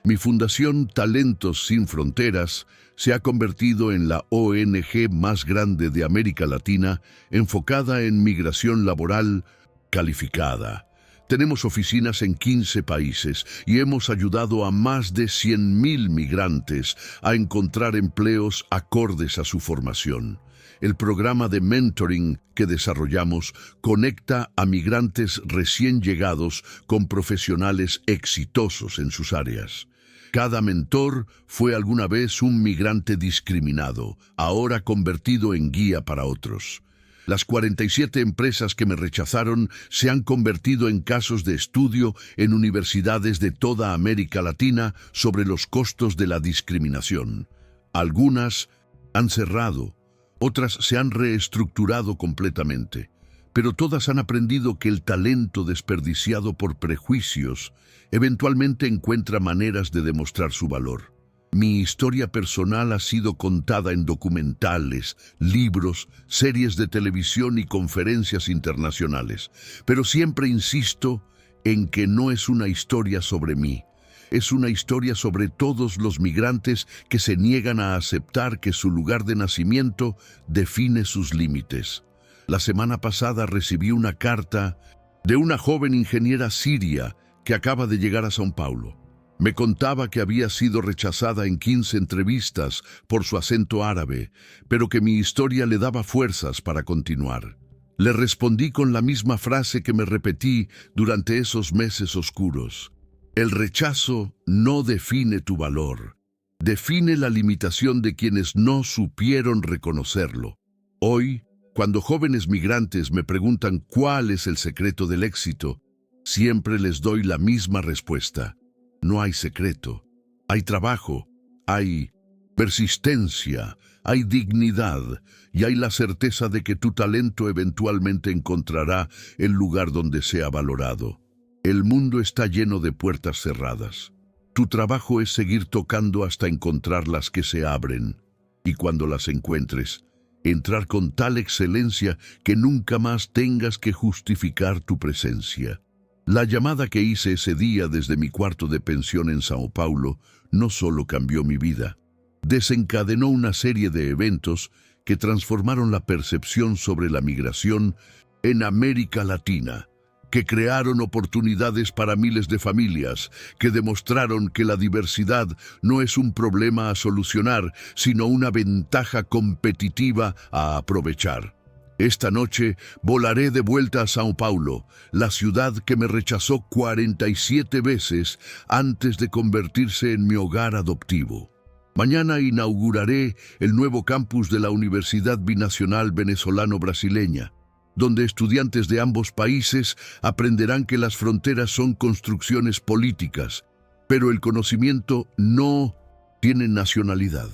Mi fundación Talentos Sin Fronteras se ha convertido en la ONG más grande de América Latina enfocada en migración laboral calificada. Tenemos oficinas en 15 países y hemos ayudado a más de 100.000 migrantes a encontrar empleos acordes a su formación. El programa de mentoring que desarrollamos conecta a migrantes recién llegados con profesionales exitosos en sus áreas. Cada mentor fue alguna vez un migrante discriminado, ahora convertido en guía para otros. Las 47 empresas que me rechazaron se han convertido en casos de estudio en universidades de toda América Latina sobre los costos de la discriminación. Algunas han cerrado, otras se han reestructurado completamente, pero todas han aprendido que el talento desperdiciado por prejuicios eventualmente encuentra maneras de demostrar su valor. Mi historia personal ha sido contada en documentales, libros, series de televisión y conferencias internacionales, pero siempre insisto en que no es una historia sobre mí. Es una historia sobre todos los migrantes que se niegan a aceptar que su lugar de nacimiento define sus límites. La semana pasada recibí una carta de una joven ingeniera siria que acaba de llegar a São Paulo. Me contaba que había sido rechazada en 15 entrevistas por su acento árabe, pero que mi historia le daba fuerzas para continuar. Le respondí con la misma frase que me repetí durante esos meses oscuros. El rechazo no define tu valor, define la limitación de quienes no supieron reconocerlo. Hoy, cuando jóvenes migrantes me preguntan cuál es el secreto del éxito, siempre les doy la misma respuesta. No hay secreto, hay trabajo, hay persistencia, hay dignidad y hay la certeza de que tu talento eventualmente encontrará el lugar donde sea valorado. El mundo está lleno de puertas cerradas. Tu trabajo es seguir tocando hasta encontrar las que se abren. Y cuando las encuentres, entrar con tal excelencia que nunca más tengas que justificar tu presencia. La llamada que hice ese día desde mi cuarto de pensión en Sao Paulo no solo cambió mi vida, desencadenó una serie de eventos que transformaron la percepción sobre la migración en América Latina, que crearon oportunidades para miles de familias, que demostraron que la diversidad no es un problema a solucionar, sino una ventaja competitiva a aprovechar. Esta noche volaré de vuelta a São Paulo, la ciudad que me rechazó 47 veces antes de convertirse en mi hogar adoptivo. Mañana inauguraré el nuevo campus de la Universidad Binacional Venezolano-Brasileña, donde estudiantes de ambos países aprenderán que las fronteras son construcciones políticas, pero el conocimiento no tiene nacionalidad.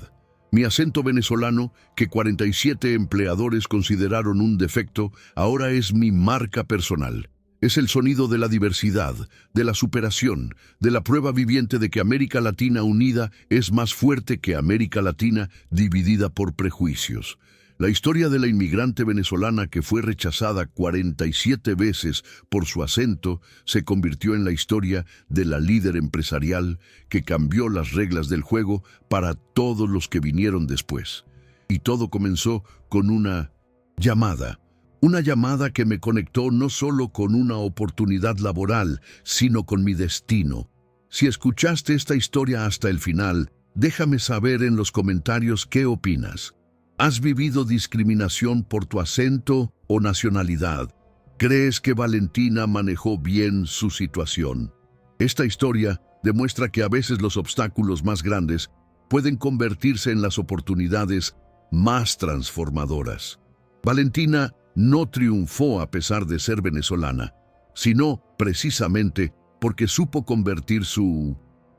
Mi acento venezolano, que 47 empleadores consideraron un defecto, ahora es mi marca personal. Es el sonido de la diversidad, de la superación, de la prueba viviente de que América Latina unida es más fuerte que América Latina dividida por prejuicios. La historia de la inmigrante venezolana que fue rechazada 47 veces por su acento se convirtió en la historia de la líder empresarial que cambió las reglas del juego para todos los que vinieron después. Y todo comenzó con una llamada. Una llamada que me conectó no solo con una oportunidad laboral, sino con mi destino. Si escuchaste esta historia hasta el final, déjame saber en los comentarios qué opinas. ¿Has vivido discriminación por tu acento o nacionalidad? ¿Crees que Valentina manejó bien su situación? Esta historia demuestra que a veces los obstáculos más grandes pueden convertirse en las oportunidades más transformadoras. Valentina no triunfó a pesar de ser venezolana, sino precisamente porque supo convertir su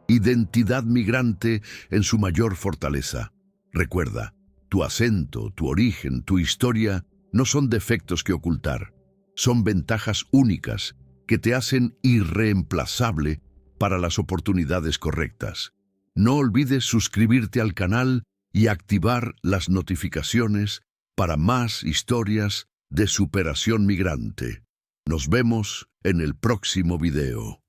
identidad migrante en su mayor fortaleza. Recuerda, tu acento, tu origen, tu historia no son defectos que ocultar, son ventajas únicas que te hacen irreemplazable para las oportunidades correctas. No olvides suscribirte al canal y activar las notificaciones para más historias de superación migrante. Nos vemos en el próximo video.